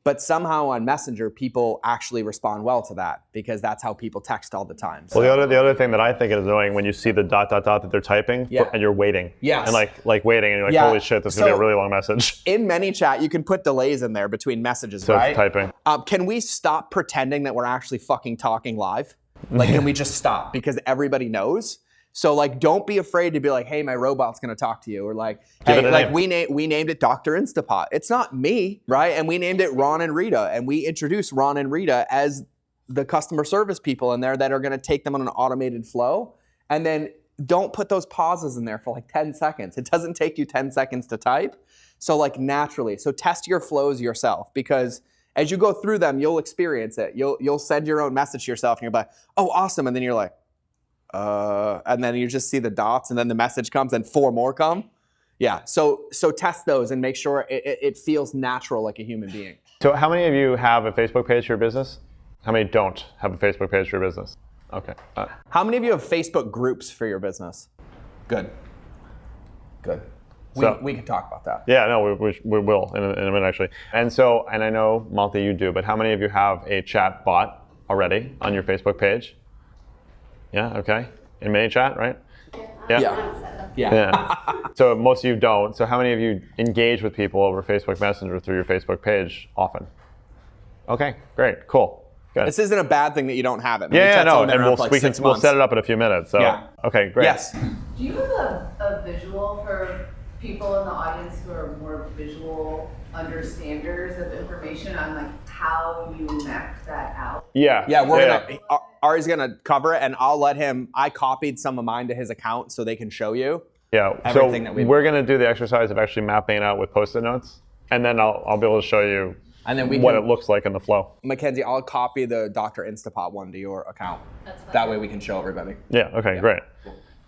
but somehow on Messenger, people actually respond well to that because that's how people text all the time. So. Well, the other thing that I think is annoying when you see the ... that they're typing and you're waiting. Yes. And like waiting and you're like, holy shit, this is gonna be a really long message. In ManyChat, you can put delays in there between messages, so right? It's typing. Can we stop pretending that we're actually fucking talking live? Like, can we just stop? Because everybody knows. So like, don't be afraid to be like, hey, my robot's gonna talk to you. Or like, hey, like we named it Dr. Instapot. It's not me, right? And we named it Ron and Rita. And we introduced Ron and Rita as the customer service people in there that are gonna take them on an automated flow. And then don't put those pauses in there for like 10 seconds. It doesn't take you 10 seconds to type. So like naturally, so test your flows yourself because as you go through them, you'll experience it. You'll send your own message to yourself and you're like, oh, awesome. And then you're like, and then you just see the dots and then the message comes and 4 more come. Yeah, so test those and make sure it feels natural like a human being. So how many of you have a Facebook page for your business? How many don't have a Facebook page for your business? Okay. How many of you have Facebook groups for your business? Good. We can talk about that. Yeah, no, we will in a minute actually. And so, and I know, Malti, you do, but how many of you have a chat bot already on your Facebook page? Yeah, okay. In ManyChat, right? Yeah. So most of you don't. So how many of you engage with people over Facebook Messenger through your Facebook page often? Okay, great, cool. Good. This isn't a bad thing that you don't have it. No, and we'll set it up in a few minutes. So yeah. Okay, great. Yes. Do you have a visual for people in the audience who are more visual understanders of information on like how you map that out? Yeah. Ari's gonna cover it, and I'll let him. I copied some of mine to his account so they can show you. Yeah. Everything so that we're gonna do the exercise of actually mapping it out with Post-it notes, and then I'll be able to show you what it looks like in the flow. Mackenzie, I'll copy the Dr. Instapot one to your account. That's fine. That way we can show everybody. Yeah. Okay. Great.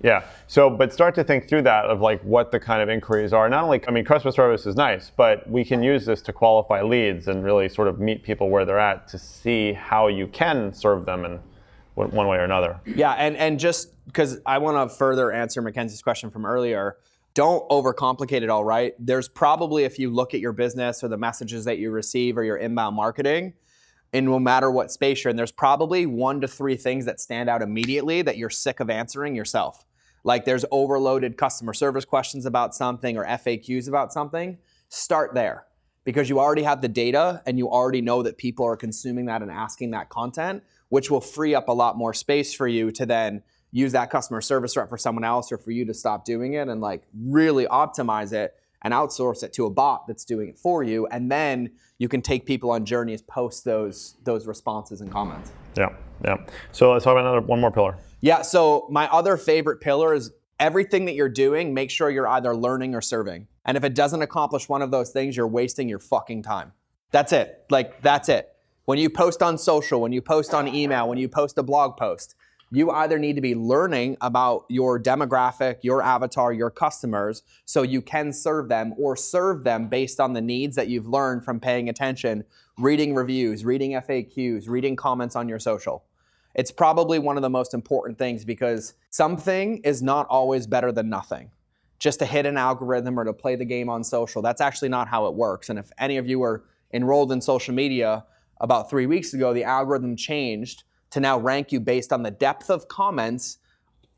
Yeah. So, but start to think through that of like what the kind of inquiries are. Not only, I mean, customer service is nice, but we can use this to qualify leads and really sort of meet people where they're at to see how you can serve them in one way or another. Yeah, and just because I want to further answer Mackenzie's question from earlier, don't overcomplicate it all, right? There's probably, if you look at your business or the messages that you receive or your inbound marketing, and no matter what space you're in, there's probably 1 to 3 things that stand out immediately that you're sick of answering yourself. Like there's overloaded customer service questions about something or FAQs about something. Start there because you already have the data and you already know that people are consuming that and asking that content, which will free up a lot more space for you to then use that customer service rep for someone else or for you to stop doing it and like really optimize it and outsource it to a bot that's doing it for you. And then you can take people on journeys, post those responses and comments. Yeah. So let's talk about one more pillar. Yeah, so my other favorite pillar is everything that you're doing, make sure you're either learning or serving. And if it doesn't accomplish one of those things, you're wasting your fucking time. That's it. Like, that's it. When you post on social, when you post on email, when you post a blog post, you either need to be learning about your demographic, your avatar, your customers, so you can serve them, or serve them based on the needs that you've learned from paying attention, reading reviews, reading FAQs, reading comments on your social. It's probably one of the most important things, because something is not always better than nothing. Just to hit an algorithm or to play the game on social, that's actually not how it works. And if any of you were enrolled in social media, about 3 weeks ago, the algorithm changed to now rank you based on the depth of comments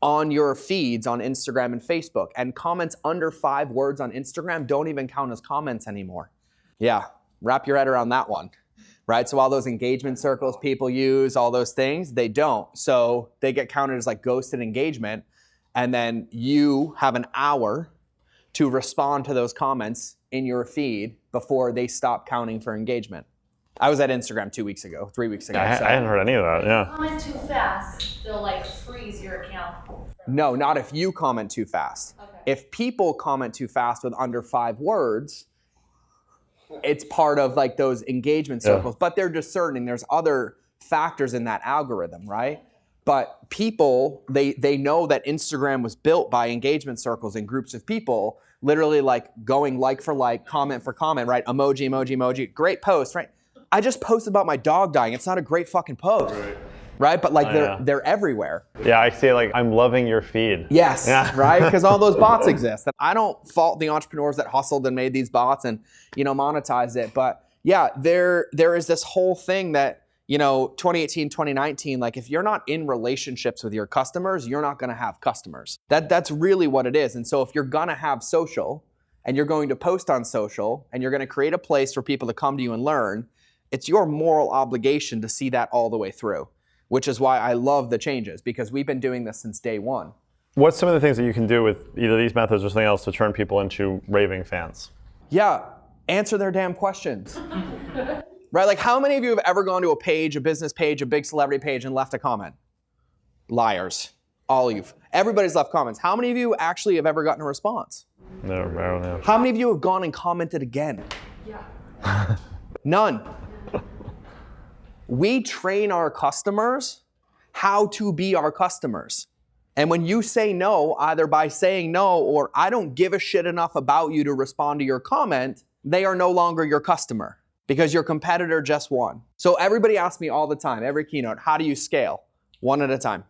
on your feeds on Instagram and Facebook. And comments under 5 words on Instagram don't even count as comments anymore. Yeah, wrap your head around that one, right? So all those engagement circles people use, all those things, they don't. So they get counted as like ghosted engagement. And then you have an hour to respond to those comments in your feed before they stop counting for engagement. I was at Instagram 2 weeks ago, 3 weeks ago. I hadn't heard any of that, yeah. Comment too fast, they'll like freeze your account. No, not if you comment too fast. Okay. If people comment too fast with under 5 words, it's part of like those engagement circles, but they're discerning. There's other factors in that algorithm, right? But people, they know that Instagram was built by engagement circles and groups of people, literally like going like for like, comment for comment, right? Emoji, emoji, emoji, great post, right? I just posted about my dog dying. It's not a great fucking post, right? But like they're everywhere. Yeah, I say like, I'm loving your feed. Yes, yeah. Right? Because all those bots exist. I don't fault the entrepreneurs that hustled and made these bots and, monetized it. But yeah, there is this whole thing that, 2018, 2019, like if you're not in relationships with your customers, you're not gonna have customers. That's really what it is. And so if you're gonna have social and you're going to post on social and you're gonna create a place for people to come to you and learn, it's your moral obligation to see that all the way through, which is why I love the changes, because we've been doing this since day one. What's some of the things that you can do with either these methods or something else to turn people into raving fans? Yeah, answer their damn questions. Right? Like how many of you have ever gone to a page, a business page, a big celebrity page and left a comment? Liars. All of you. Everybody's left comments. How many of you actually have ever gotten a response? No, I don't know. How many of you have gone and commented again? Yeah. None. We train our customers how to be our customers. And when you say no, either by saying no or I don't give a shit enough about you to respond to your comment, they are no longer your customer because your competitor just won. So everybody asks me all the time, every keynote, how do you scale? One at a time,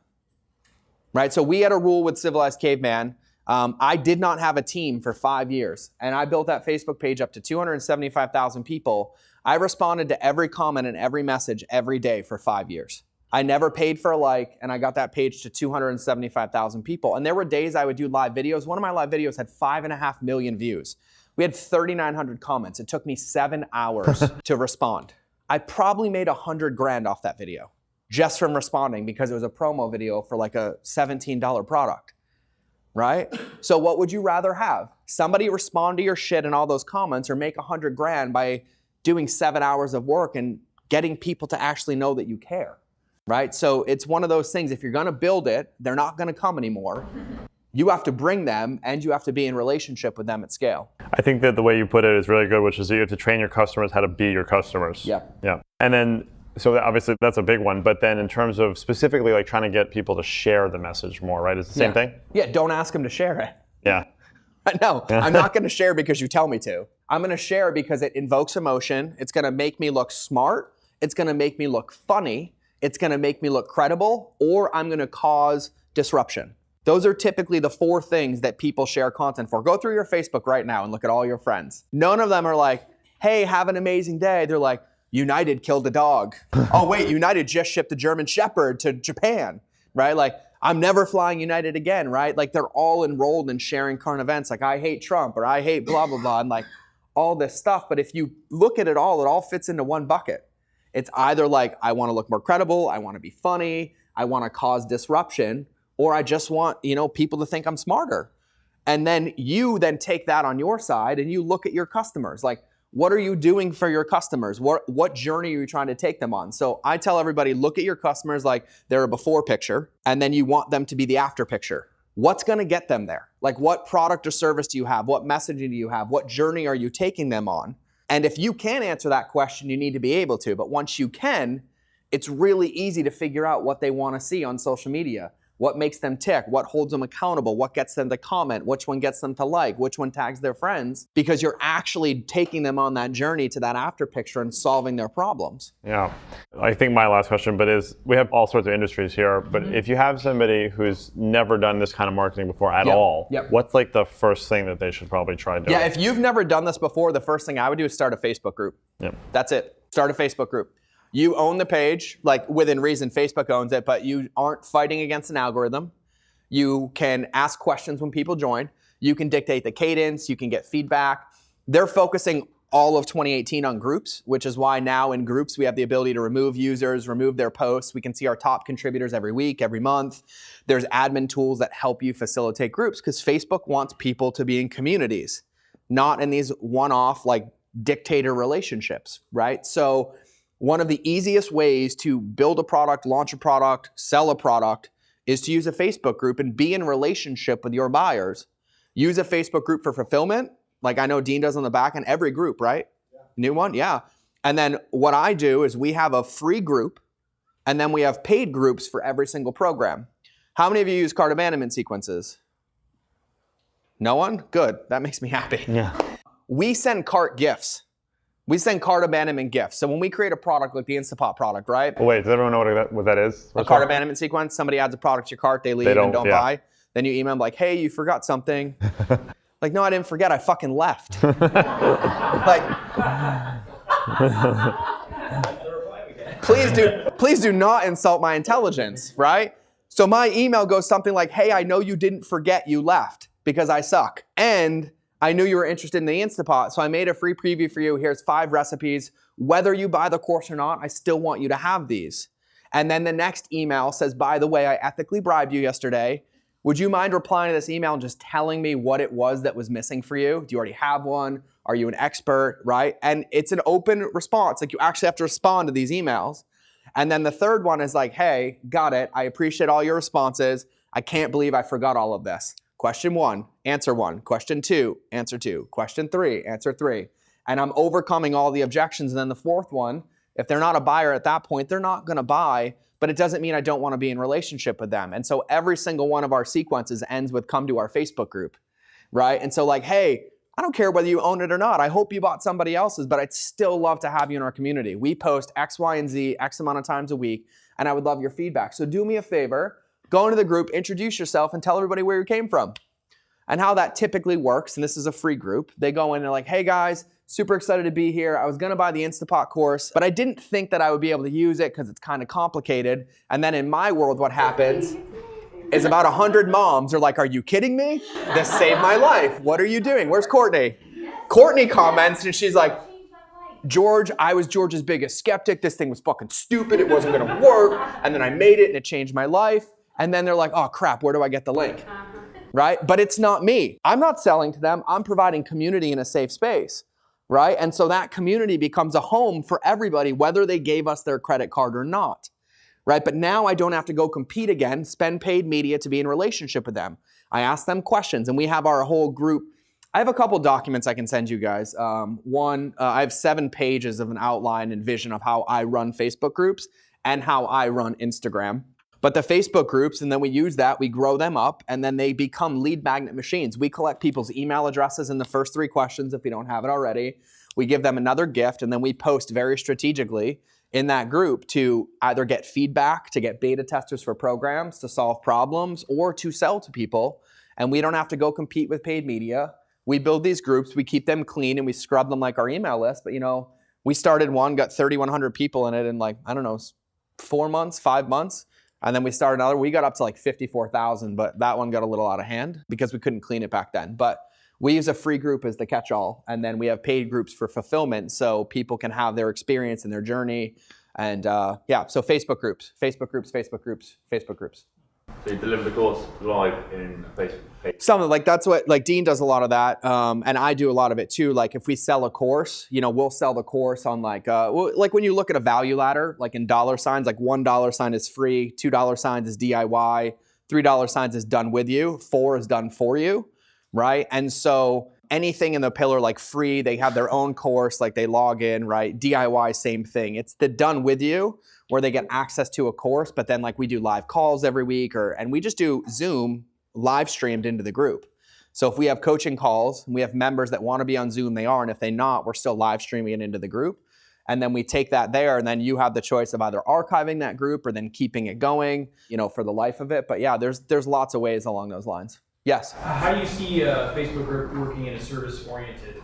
right? So we had a rule with Civilized Caveman. I did not have a team for 5 years, and I built that Facebook page up to 275,000 people. I responded to every comment and every message every day for 5 years. I never paid for a like, and I got that page to 275,000 people. And there were days I would do live videos. One of my live videos had 5.5 million views. We had 3,900 comments. It took me 7 hours to respond. I probably made $100,000 off that video just from responding because it was a promo video for like a $17 product. Right? So what would you rather have? Somebody respond to your shit in all those comments or make $100,000 by doing 7 hours of work and getting people to actually know that you care, right? So it's one of those things, if you're gonna build it, they're not gonna come anymore. You have to bring them and you have to be in relationship with them at scale. I think that the way you put it is really good, which is you have to train your customers how to be your customers. Yeah. Yeah. And then, so obviously that's a big one, but then in terms of specifically like trying to get people to share the message more, right? It's the same thing? Yeah, don't ask them to share it. Yeah. No, I'm not gonna share because you tell me to. I'm gonna share because it invokes emotion. It's gonna make me look smart. It's gonna make me look funny. It's gonna make me look credible, or I'm gonna cause disruption. Those are typically the 4 things that people share content for. Go through your Facebook right now and look at all your friends. None of them are like, hey, have an amazing day. They're like, United killed a dog. Oh wait, United just shipped a German Shepherd to Japan, right? Like, I'm never flying United again, right? Like they're all enrolled in sharing current events, like I hate Trump or I hate blah, blah, blah, and like all this stuff. But if you look at it all fits into one bucket. It's either like, I wanna look more credible, I wanna be funny, I wanna cause disruption, or I just want, people to think I'm smarter. And then you then take that on your side and you look at your customers. Like, what are you doing for your customers? What journey are you trying to take them on? So I tell everybody, look at your customers like they're a before picture, and then you want them to be the after picture. What's gonna get them there? Like what product or service do you have? What messaging do you have? What journey are you taking them on? And if you can answer that question, you need to be able to. But once you can, it's really easy to figure out what they want to see on social media. What makes them tick? What holds them accountable? What gets them to comment? Which one gets them to like? Which one tags their friends? Because you're actually taking them on that journey to that after picture and solving their problems. Yeah. I think my last question, is we have all sorts of industries here, but if you have somebody who's never done this kind of marketing before at all, what's like the first thing that they should probably try doing? Yeah, if you've never done this before, the first thing I would do is start a Facebook group. Yep. That's it. Start a Facebook group. You own the page, like within reason, Facebook owns it, but you aren't fighting against an algorithm. You can ask questions when people join. You can dictate the cadence. You can get feedback. They're focusing all of 2018 on groups, which is why now in groups we have the ability to remove users, remove their posts. We can see our top contributors every week, every month. There's admin tools that help you facilitate groups because Facebook wants people to be in communities, not in these one-off like dictator relationships, right? So one of the easiest ways to build a product, launch a product, sell a product is to use a Facebook group and be in relationship with your buyers. Use a Facebook group for fulfillment, like I know Dean does on the back end, every group, right? Yeah. New one, yeah. And then what I do is we have a free group and then we have paid groups for every single program. How many of you use cart abandonment sequences? No one? Good, that makes me happy. Yeah. We send cart gifts. We send cart abandonment gifts. So when we create a product like the Instapot product, right? Well, wait, does everyone know what that is? A cart abandonment sequence. Somebody adds a product to your cart, they leave and don't buy. Then you email them like, hey, you forgot something. Like, no, I didn't forget, I fucking left. Please do not insult my intelligence, right? So my email goes something like, hey, I know you didn't forget you left because I suck. And I knew you were interested in the Instapot, so I made a free preview for you. Here's 5 recipes. Whether you buy the course or not, I still want you to have these. And then the next email says, by the way, I ethically bribed you yesterday. Would you mind replying to this email and just telling me what it was that was missing for you? Do you already have one? Are you an expert, right? And it's an open response. Like you actually have to respond to these emails. And then the third one is like, hey, got it. I appreciate all your responses. I can't believe I forgot all of this. Question 1, answer 1. Question 2, answer 2. Question 3, answer 3. And I'm overcoming all the objections. And then the fourth one, if they're not a buyer at that point, they're not going to buy, but it doesn't mean I don't want to be in relationship with them. And so every single one of our sequences ends with come to our Facebook group, right? And so like, hey, I don't care whether you own it or not. I hope you bought somebody else's, but I'd still love to have you in our community. We post X, Y, and Z X amount of times a week, and I would love your feedback. So do me a favor. Go into the group, introduce yourself, and tell everybody where you came from. And how that typically works, and this is a free group, they go in and they're like, hey guys, super excited to be here. I was gonna buy the Instapot course, but I didn't think that I would be able to use it because it's kind of complicated. And then in my world, what happens is about 100 moms are like, are you kidding me? This saved my life. What are you doing? Where's Courtney? Courtney comments and she's like, George, I was George's biggest skeptic. This thing was fucking stupid. It wasn't gonna work. And then I made it and it changed my life. And then they're like, oh crap, where do I get the link? Right? But it's not me. I'm not selling to them. I'm providing community in a safe space, right? And so that community becomes a home for everybody, whether they gave us their credit card or not, right? But now I don't have to go compete again, spend paid media to be in relationship with them. I ask them questions and we have our whole group. I have a couple documents I can send you guys. I have 7 pages of an outline and vision of how I run Facebook groups and how I run Instagram. But the Facebook groups, and then we use that, we grow them up, and then they become lead magnet machines. We collect people's email addresses in the first 3 questions if we don't have it already. We give them another gift, and then we post very strategically in that group to either get feedback, to get beta testers for programs, to solve problems, or to sell to people. And we don't have to go compete with paid media. We build these groups, we keep them clean, and we scrub them like our email list. But you know, we started one, got 3,100 people in it in like, I don't know, 4 months, 5 months. And then we started another, we got up to like 54,000, but that one got a little out of hand because we couldn't clean it back then. But we use a free group as the catch-all, and then we have paid groups for fulfillment so people can have their experience and their journey. And yeah, so Facebook groups. So you deliver the course live in Facebook page? Something like that's what, like Dean does a lot of that, and I do a lot of it too. Like if we sell a course, you know, we'll sell the course on like when you look at a value ladder, like in dollar signs, like $1 is free, $2 is DIY, $3 is done with you, 4 is done for you, right? And so anything in the pillar, like free, they have their own course, like they log in, right? DIY, same thing. It's the done with you where they get access to a course, but then like we do live calls every week and we just do Zoom live streamed into the group. So if we have coaching calls and we have members that want to be on Zoom, they are. And if they're not, we're still live streaming it into the group. And then we take that there, and then you have the choice of either archiving that group or then keeping it going, for the life of it. But yeah, there's lots of ways along those lines. Yes? How do you see a Facebook group working in a service-oriented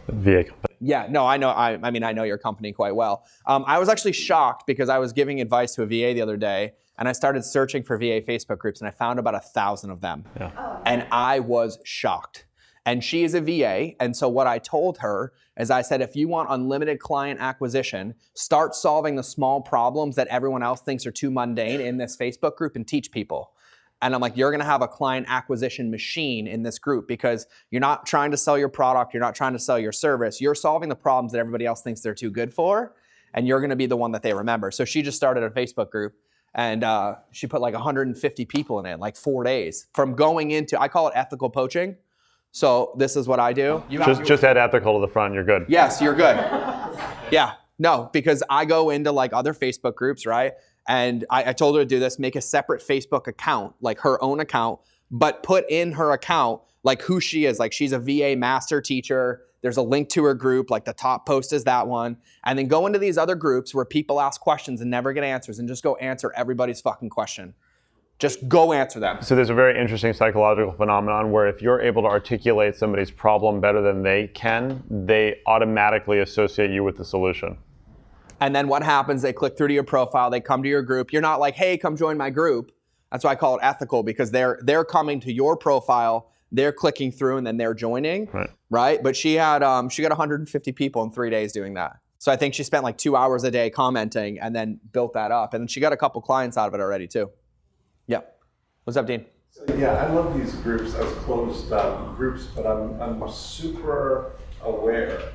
VA company? Yeah, no, I know. I mean, I know your company quite well. I was actually shocked because I was giving advice to a VA the other day, and I started searching for VA Facebook groups, and I found about 1,000 of them. Yeah. Oh, And I was shocked. And she is a VA, and so what I told her is I said, if you want unlimited client acquisition, start solving the small problems that everyone else thinks are too mundane in this Facebook group and teach people. And I'm like, you're gonna have a client acquisition machine in this group because you're not trying to sell your product, you're not trying to sell your service, you're solving the problems that everybody else thinks they're too good for, and you're gonna be the one that they remember. So she just started a Facebook group, and she put like 150 people in it, like 4 days. From going into, I call it ethical poaching. So this is what I do. Just add ethical to the front, you're good. Yes, you're good. Yeah, no, because I go into like other Facebook groups, right? And I told her to do this, make a separate Facebook account, like her own account, but put in her account like who she is. Like she's a VA master teacher. There's a link to her group, like the top post is that one. And then go into these other groups where people ask questions and never get answers and just go answer everybody's fucking question. Just go answer them. So there's a very interesting psychological phenomenon where if you're able to articulate somebody's problem better than they can, they automatically associate you with the solution. And then what happens? They click through to your profile, they come to your group. You're not like, hey, come join my group. That's why I call it ethical, because they're coming to your profile, they're clicking through, and then they're joining, right? But she got 150 people in 3 days doing that. So I think she spent like 2 hours a day commenting and then built that up. And she got a couple clients out of it already too. Yeah. What's up, Dean? So, yeah, I love these groups as closed groups, but I'm super aware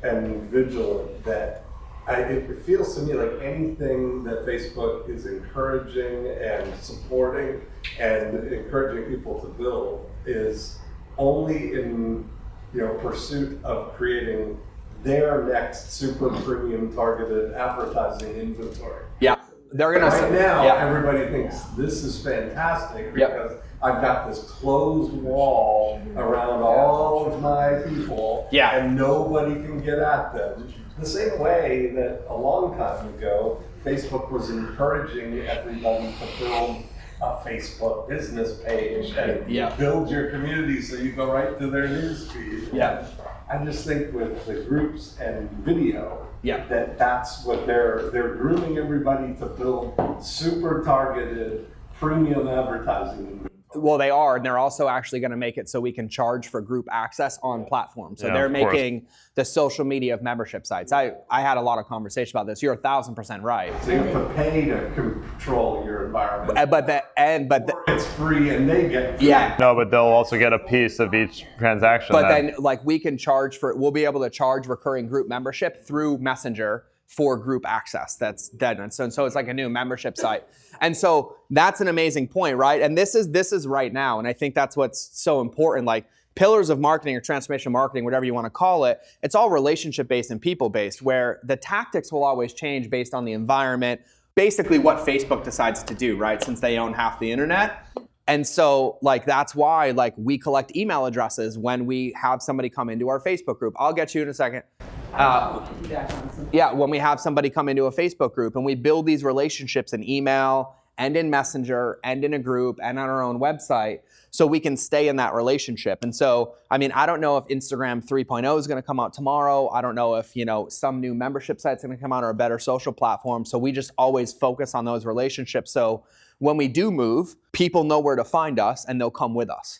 and vigilant that it feels to me like anything that Facebook is encouraging and supporting and encouraging people to build is only in pursuit of creating their next super premium targeted advertising inventory. Yeah. They're gonna right now, everybody thinks this is fantastic because I've got this closed wall around all of my people, and nobody can get at them. The same way that a long time ago, Facebook was encouraging everybody to build a Facebook business page and build your community so you go right to their newsfeed. Yeah. I just think with the groups and video, that's what they're grooming everybody to build super targeted premium advertising. Well, they are, and they're also actually going to make it so we can charge for group access on platforms. So they're making the social media of membership sites. I had a lot of conversation about this. You're 1,000% right. So you have to pay to control your environment. But it's free and they get free. No, but they'll also get a piece of each transaction. But then like we can charge we'll be able to charge recurring group membership through Messenger for group access. That's dead. And so it's like a new membership site. And so that's an amazing point, right? And this is right now. And I think that's what's so important. Like pillars of marketing or transformation marketing, whatever you want to call it, it's all relationship-based and people-based, where the tactics will always change based on the environment, basically what Facebook decides to do, right? Since they own half the internet. And so like that's why like we collect email addresses when we have somebody come into our Facebook group. I'll get you in a second. When we have somebody come into a Facebook group and we build these relationships in email and in Messenger and in a group and on our own website so we can stay in that relationship. And so, I mean, I don't know if Instagram 3.0 is going to come out tomorrow. I don't know if, some new membership site's going to come out or a better social platform. So we just always focus on those relationships. So when we do move, people know where to find us and they'll come with us.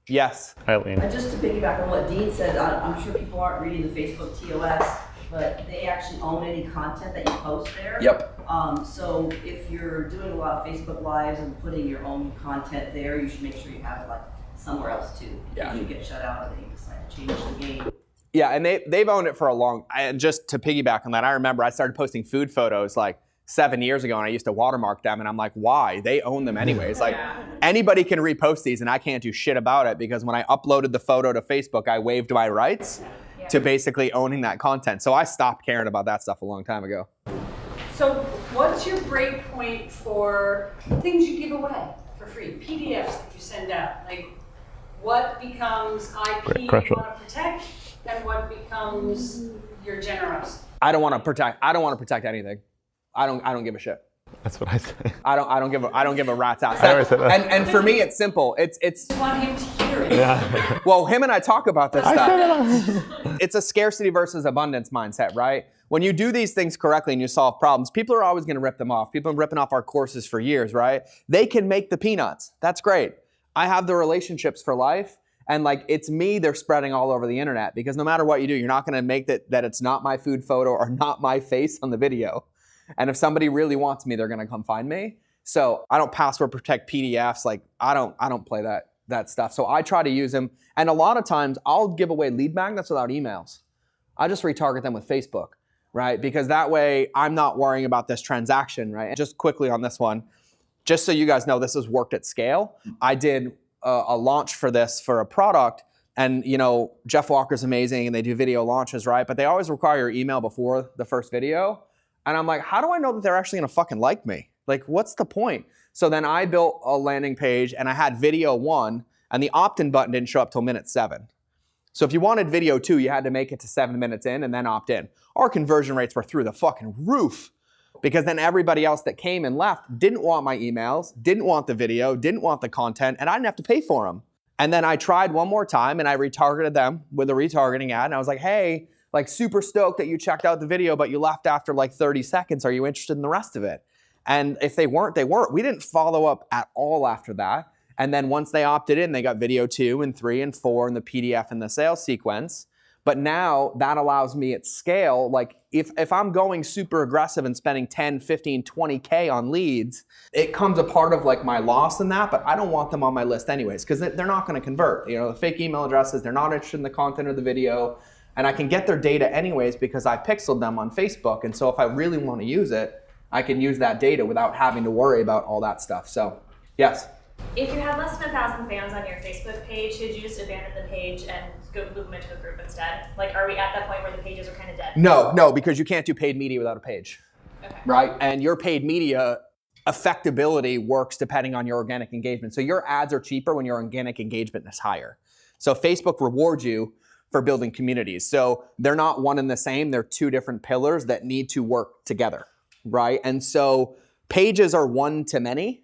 Yes. Eileen. Just to piggyback on what Dean said, I'm sure people aren't reading the Facebook TOS, but they actually own any content that you post there. Yep. So if you're doing a lot of Facebook Lives and putting your own content there, you should make sure you have it like somewhere else too. Because you get shut out and then you decide to change the game. Yeah, and they've owned it for a long. And just to piggyback on that, I remember I started posting food photos like 7 years ago, and I used to watermark them, and I'm like, why? They own them anyways. Like, anybody can repost these, and I can't do shit about it, because when I uploaded the photo to Facebook, I waived my rights to basically owning that content. So I stopped caring about that stuff a long time ago. So what's your break point for things you give away for free? PDFs that you send out. Like, what becomes IP you want to protect, and what becomes your generosity? I don't want to protect anything. I don't give a shit. That's what I say. I don't give a rat's ass. I never said that. And for me, it's simple. It's. I want him to hear it. Yeah. Well, him and I talk about this stuff. It's a scarcity versus abundance mindset, right? When you do these things correctly and you solve problems, people are always going to rip them off. People have been ripping off our courses for years, right? They can make the peanuts. That's great. I have the relationships for life. And like, it's me they're spreading all over the internet, because no matter what you do, you're not going to make that it's not my food photo or not my face on the video. And if somebody really wants me, they're going to come find me. So I don't password protect PDFs. Like, I don't play that stuff. So I try to use them. And a lot of times I'll give away lead magnets without emails. I just retarget them with Facebook, right? Because that way I'm not worrying about this transaction, right? And just quickly on this one, just so you guys know, this has worked at scale. I did a launch for this for a product, and you know, Jeff Walker's amazing and they do video launches, right? But they always require your email before the first video. And I'm like, how do I know that they're actually gonna fucking like me? Like, what's the point? So then I built a landing page, and I had video 1, and the opt-in button didn't show up till minute 7. So if you wanted video 2, you had to make it to 7 minutes in and then opt in. Our conversion rates were through the fucking roof, because then everybody else that came and left didn't want my emails, didn't want the video, didn't want the content, and I didn't have to pay for them. And then I tried one more time, and I retargeted them with a retargeting ad, and I was like, hey, like, super stoked that you checked out the video, but you left after like 30 seconds. Are you interested in the rest of it? And if they weren't, they weren't. We didn't follow up at all after that. And then once they opted in, they got video 2 and 3 and 4 and the PDF and the sales sequence. But now that allows me at scale, like if I'm going super aggressive and spending 10, 15, 20K on leads, it comes a part of like my loss in that, but I don't want them on my list anyways, because they're not going to convert. You know, the fake email addresses, they're not interested in the content of the video. And I can get their data anyways because I pixeled them on Facebook. And so if I really want to use it, I can use that data without having to worry about all that stuff. So, yes. If you had less than 1,000 fans on your Facebook page, should you just abandon the page and go move them into a group instead? Like, are we at that point where the pages are kind of dead? No, because you can't do paid media without a page. Okay. Right? And your paid media effectability works depending on your organic engagement. So your ads are cheaper when your organic engagement is higher. So Facebook rewards you for building communities. So they're not one and the same. They're two different pillars that need to work together, right? And so pages are one to many,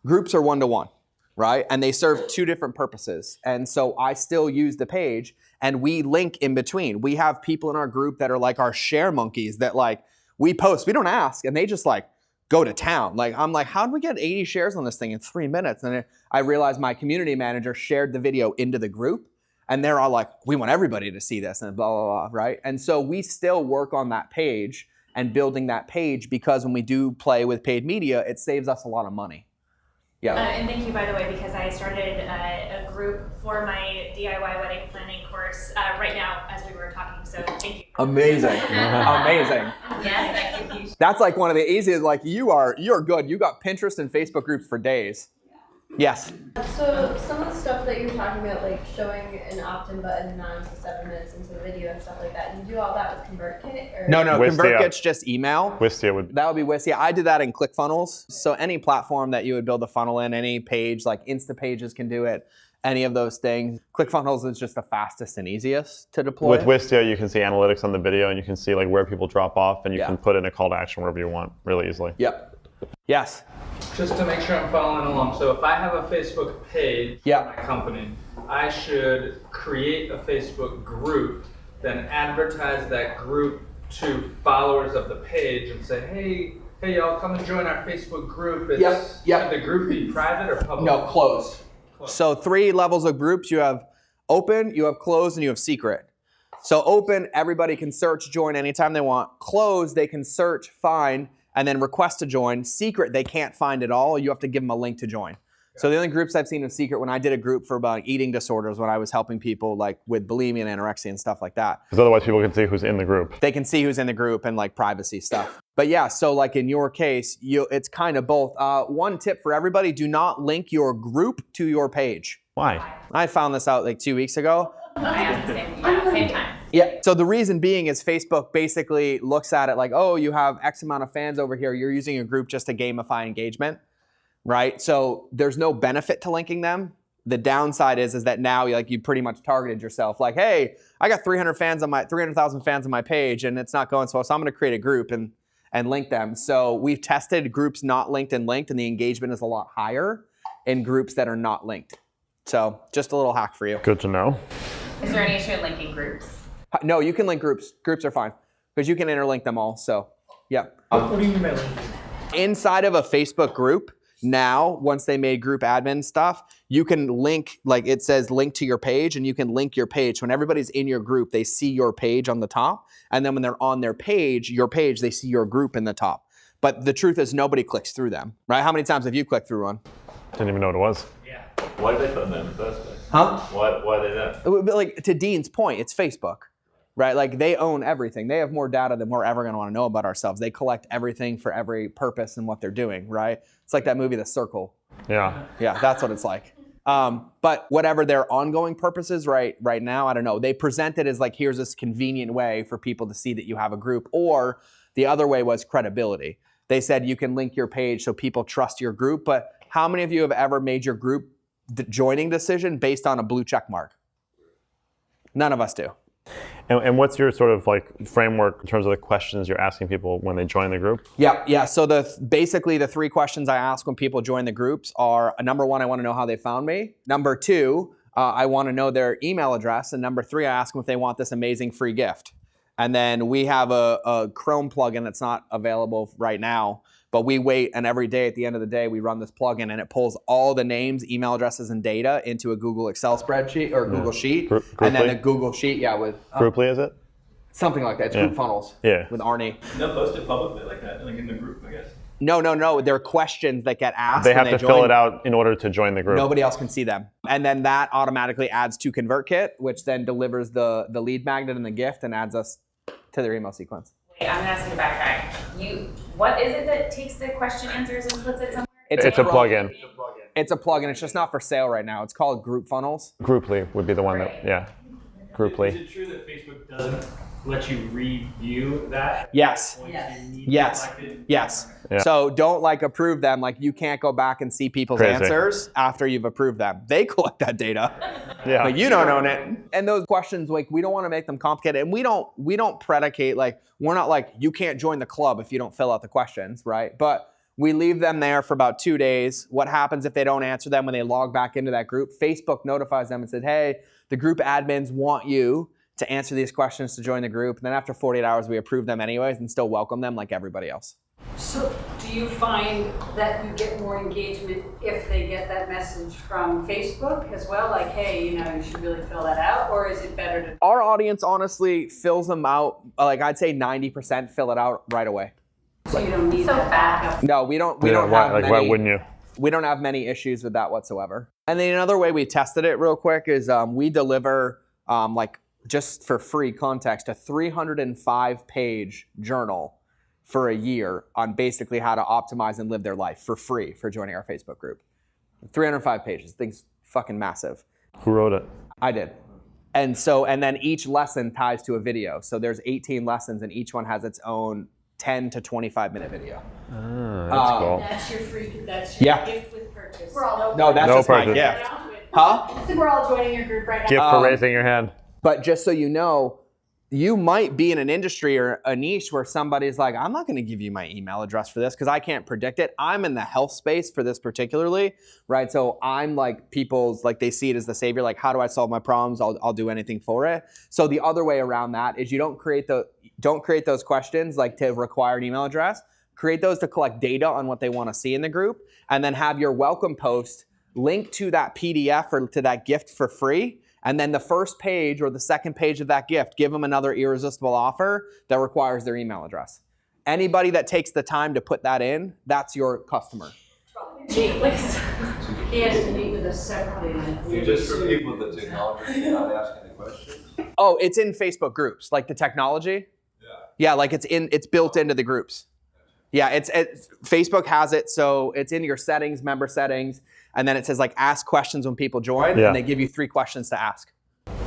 groups are one to one, right? And they serve two different purposes. And so I still use the page, and we link in between. We have people in our group that are like our share monkeys that like we post, we don't ask, and they just like go to town. Like, I'm like, how did we get 80 shares on this thing in 3 minutes? And I realized my community manager shared the video into the group. And they're all like, we want everybody to see this and blah, blah, blah, right? And so we still work on that page and building that page, because when we do play with paid media, it saves us a lot of money. Yeah. And thank you, by the way, because I started a group for my DIY wedding planning course right now as we were talking, so thank you. Amazing, amazing. Yes, execution. That's like one of the easiest, like you're good. You got Pinterest and Facebook groups for days. Yes. So some of the stuff that you're talking about, like showing an opt-in button 9 to 7 minutes into the video and stuff like that, you do all that with ConvertKit? Or? No, Wistia. ConvertKit's just email. Wistia would. That would be Wistia. I did that in ClickFunnels. So any platform that you would build a funnel in, any page, like Instapages can do it, any of those things. ClickFunnels is just the fastest and easiest to deploy. With Wistia, you can see analytics on the video, and you can see like where people drop off, and you can put in a call to action wherever you want really easily. Yep. Yes. Just to make sure I'm following along. So if I have a Facebook page for my company, I should create a Facebook group, then advertise that group to followers of the page and say, hey y'all, come and join our Facebook group. Should the group be private or public? No, closed. So 3 levels of groups. You have open, you have closed, and you have secret. So open, everybody can search, join anytime they want. Closed, they can search, find, and then request to join. Secret, they can't find it all. You have to give them a link to join. So the only groups I've seen in secret, when I did a group for about eating disorders, when I was helping people like with bulimia and anorexia and stuff like that. Because otherwise people can see who's in the group. They can see who's in the group and like privacy stuff. But yeah, so like in your case, it's kind of both. One tip for everybody, do not link your group to your page. Why? I found this out like 2 weeks ago. I asked the same time. Yeah, so the reason being is Facebook basically looks at it like, oh, you have X amount of fans over here. You're using a group just to gamify engagement, right? So there's no benefit to linking them. The downside is that now like you pretty much targeted yourself. Like, hey, I got 300,000 fans on my page and it's not going so I'm going to create a group and link them. So we've tested groups not linked and linked, and the engagement is a lot higher in groups that are not linked. So just a little hack for you. Good to know. Is there any issue in linking groups? No, you can link groups. Groups are fine because you can interlink them all. So, yeah. What do you mean by linking? Inside of a Facebook group, now, once they made group admin stuff, you can link, like it says link to your page, and you can link your page. When everybody's in your group, they see your page on the top. And then when they're on their page, your page, they see your group in the top. But the truth is nobody clicks through them, right? How many times have you clicked through one? Didn't even know what it was. Yeah. Why did they put them there in the first place? Huh? Why they that? But like to Dean's point, it's Facebook, right? Like they own everything. They have more data than we're ever going to want to know about ourselves. They collect everything for every purpose and what they're doing, right? It's like that movie, The Circle. Yeah. Yeah, that's what it's like. But whatever their ongoing purposes right now, I don't know. They present it as like, here's this convenient way for people to see that you have a group. Or the other way was credibility. They said you can link your page so people trust your group. But how many of you have ever made your group joining decision based on a blue check mark? None of us do. And what's your sort of like framework in terms of the questions you're asking people when they join the group? Yeah. So basically the 3 questions I ask when people join the groups are, number 1, I want to know how they found me. Number 2, I want to know their email address. And number 3, I ask them if they want this amazing free gift. And then we have a Chrome plugin that's not available right now, but we wait, and every day at the end of the day, we run this plugin, and it pulls all the names, email addresses, and data into a Google Excel spreadsheet or Google Sheet. And then the Google Sheet, with... Grouply, is it? Something like that. It's Group Funnels with Arnie. They'll post it publicly like that, like in the group, I guess. No. There are questions that get asked. They have to fill it out in order to join the group. Nobody else can see them. And then that automatically adds to ConvertKit, which then delivers the lead magnet and the gift and adds us to their email sequence. Wait, I'm asking to backtrack. What is it that takes the question answers and puts it somewhere? It's a plugin. It's a plugin. It's just not for sale right now. It's called Group Funnels. Grouply would be the one that, Grouply. Is it true that Facebook doesn't let you review that? Yes. Yes. Yeah. So don't approve them. You can't go back and see people's answers after you've approved them. They collect that data. Yeah. But you don't own it. And those questions, we don't want to make them complicated. And we don't predicate, we're not you can't join the club if you don't fill out the questions, right? But we leave them there for about 2 days. What happens if they don't answer them when they log back into that group? Facebook notifies them and said, hey, the group admins want you to answer these questions to join the group. And then after 48 hours, we approve them anyways and still welcome them like everybody else. So do you find that you get more engagement if they get that message from Facebook as well? Like, hey, you should really fill that out? Or is it better to... Our audience honestly fills them out. I'd say 90% fill it out right away. So you don't need that backup? No, we don't have many... Why wouldn't you? We don't have many issues with that whatsoever. And then another way we tested it real quick is we deliver, just for free context, a 305-page journal for a year on basically how to optimize and live their life for free for joining our Facebook group. 305 pages. Thing's fucking massive. Who wrote it? I did. And then each lesson ties to a video. So there's 18 lessons, and each one has its own 10 to 25 minute video. That's cool. That's your free, that's your gift with purchase. We're all No, that's just my gift. Huh? I think we're all joining your group right now. Gift for raising your hand. But just so you know, you might be in an industry or a niche where somebody's like, I'm not going to give you my email address for this because I can't predict it. I'm in the health space for this particularly, right? So I'm people's, they see it as the savior. How do I solve my problems? I'll do anything for it. So the other way around that is you don't create those questions to require an email address. Create those to collect data on what they want to see in the group, and then have your welcome post link to that PDF or to that gift for free. And then the first page or the second page of that gift, give them another irresistible offer that requires their email address. Anybody that takes the time to put that in, that's your customer. He has to meet with us separately. Just for people with the technology, you're not asking the questions. Oh, it's in Facebook groups, like the technology. Yeah, like it's built into the groups. Yeah, it's Facebook has it, so it's in your settings, member settings, and then it says like ask questions when people join, and they give you 3 questions to ask.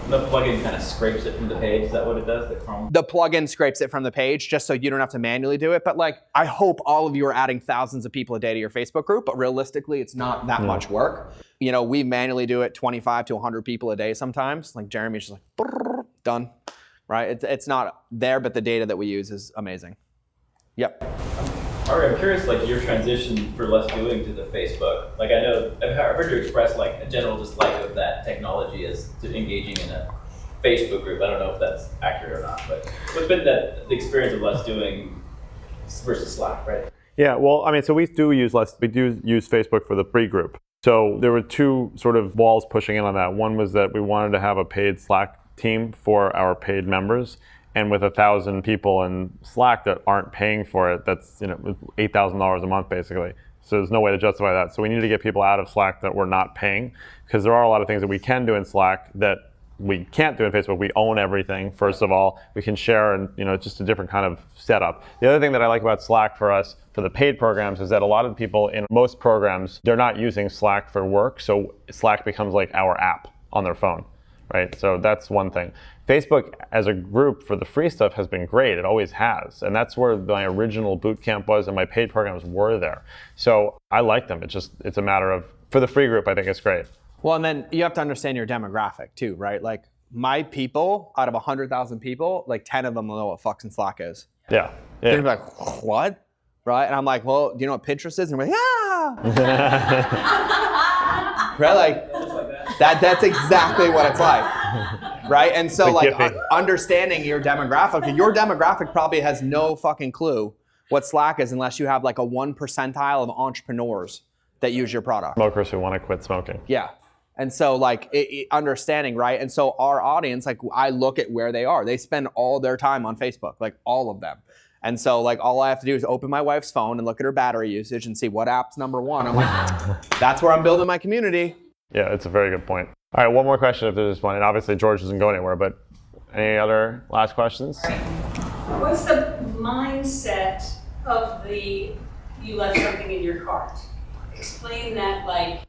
The plugin kind of scrapes it from the page. Is that what it does? The Chrome? The plugin scrapes it from the page just so you don't have to manually do it. But like, I hope all of you are adding thousands of people a day to your Facebook group, but realistically, it's not that much work. You know, we manually do it 25 to 100 people a day sometimes. Like Jeremy's just like, brrr, done, right? It's not there, but the data that we use is amazing. Yep. Ari, I'm curious, like your transition for Less Doing to the Facebook. Like I've heard you express like a general dislike of that technology as to engaging in a Facebook group. I don't know if that's accurate or not, but what's been the experience of Less Doing versus Slack, right? Yeah, well, I mean, so we do use Facebook for the free group. So there were 2 sort of walls pushing in on that. One was that we wanted to have a paid Slack team for our paid members. And with 1,000 people in Slack that aren't paying for it, that's $8,000 a month basically. So there's no way to justify that. So we need to get people out of Slack that we're not paying, because there are a lot of things that we can do in Slack that we can't do in Facebook. We own everything. First of all, we can share, and it's just a different kind of setup. The other thing that I like about Slack for us, for the paid programs, is that a lot of the people in most programs, they're not using Slack for work. So Slack becomes like our app on their phone, right? So that's one thing. Facebook as a group for the free stuff has been great. It always has. And that's where my original boot camp was, and my paid programs were there. So I like them. It's a matter of, for the free group, I think it's great. Well, and then you have to understand your demographic too, right? Like my people, out of 100,000 people, like 10 of them will know what fucking Slack is. Yeah. They're gonna be like, what? Right? And I'm like, well, do you know what Pinterest is? And we're like, yeah. Right? Like, that's exactly what it's like. Right? And so like understanding your demographic probably has no fucking clue what Slack is unless you have like a 1 percentile of entrepreneurs that use your product. Smokers who want to quit smoking. Yeah. And so like understanding, right? And so our audience, like I look at where they are. They spend all their time on Facebook, like all of them. And so like all I have to do is open my wife's phone and look at her battery usage and see what app's number 1. I'm like, that's where I'm building my community. Yeah, it's a very good point. All right, one more question if there's one. And obviously George doesn't go anywhere, but any other last questions? What's the mindset of you left something in your cart? Explain that, like,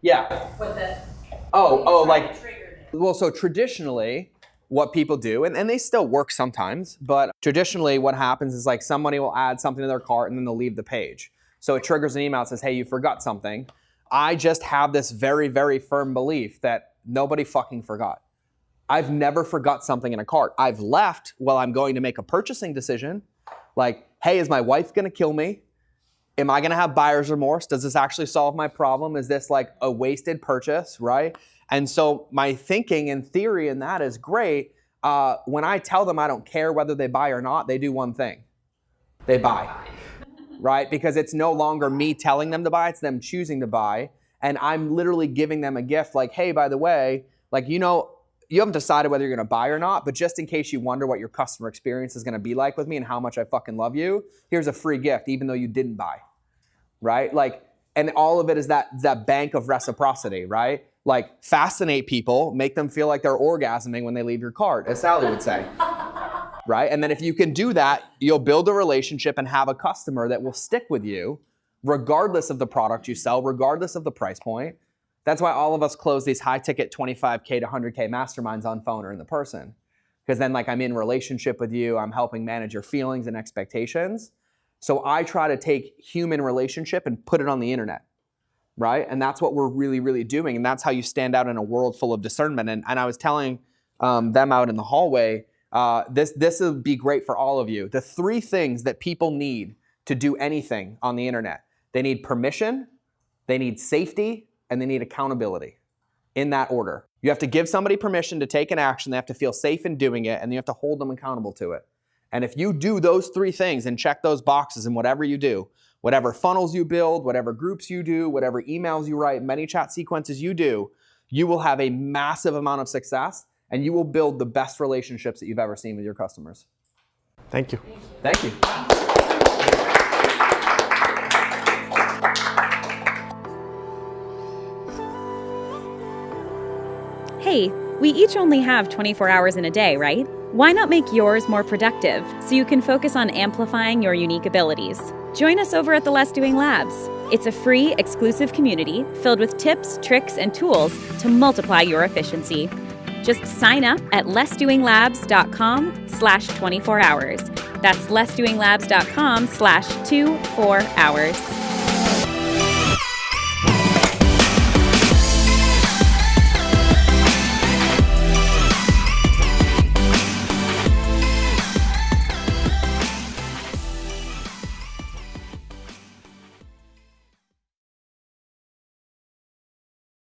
what the like, well, so traditionally what people do, and they still work sometimes, but traditionally what happens is like somebody will add something to their cart and then they'll leave the page. So it triggers an email that says, hey, you forgot something. I just have this very, very firm belief that nobody fucking forgot. I've never forgot something in a cart. I've left while I'm going to make a purchasing decision. Like, hey, is my wife gonna kill me? Am I gonna have buyer's remorse? Does this actually solve my problem? Is this like a wasted purchase, right? And so my thinking and theory in that is great. When I tell them I don't care whether they buy or not, they do one thing. They buy, right? Because it's no longer me telling them to buy, it's them choosing to buy. And I'm literally giving them a gift like, hey, by the way, like, you haven't decided whether you're gonna buy or not, but just in case you wonder what your customer experience is gonna be like with me and how much I fucking love you, here's a free gift, even though you didn't buy, right? Like, and all of it is that bank of reciprocity, right? Like, fascinate people, make them feel like they're orgasming when they leave your cart, as Sally would say, right? And then if you can do that, you'll build a relationship and have a customer that will stick with you regardless of the product you sell, regardless of the price point. That's why all of us close these high ticket 25K to 100K masterminds on phone or in the person. Because then like I'm in relationship with you, I'm helping manage your feelings and expectations. So I try to take human relationship and put it on the internet, right? And that's what we're really, really doing. And that's how you stand out in a world full of discernment. And I was telling them out in the hallway, this would be great for all of you. The 3 things that people need to do anything on the internet. They need permission, they need safety, and they need accountability, in that order. You have to give somebody permission to take an action, they have to feel safe in doing it, and you have to hold them accountable to it. And if you do those 3 things and check those boxes in whatever you do, whatever funnels you build, whatever groups you do, whatever emails you write, many chat sequences you do, you will have a massive amount of success, and you will build the best relationships that you've ever seen with your customers. Thank you. Thank you. Hey, we each only have 24 hours in a day, right? Why not make yours more productive so you can focus on amplifying your unique abilities? Join us over at the Less Doing Labs. It's a free, exclusive community filled with tips, tricks, and tools to multiply your efficiency. Just sign up at lessdoinglabs.com/24hours. That's lessdoinglabs.com/24hours.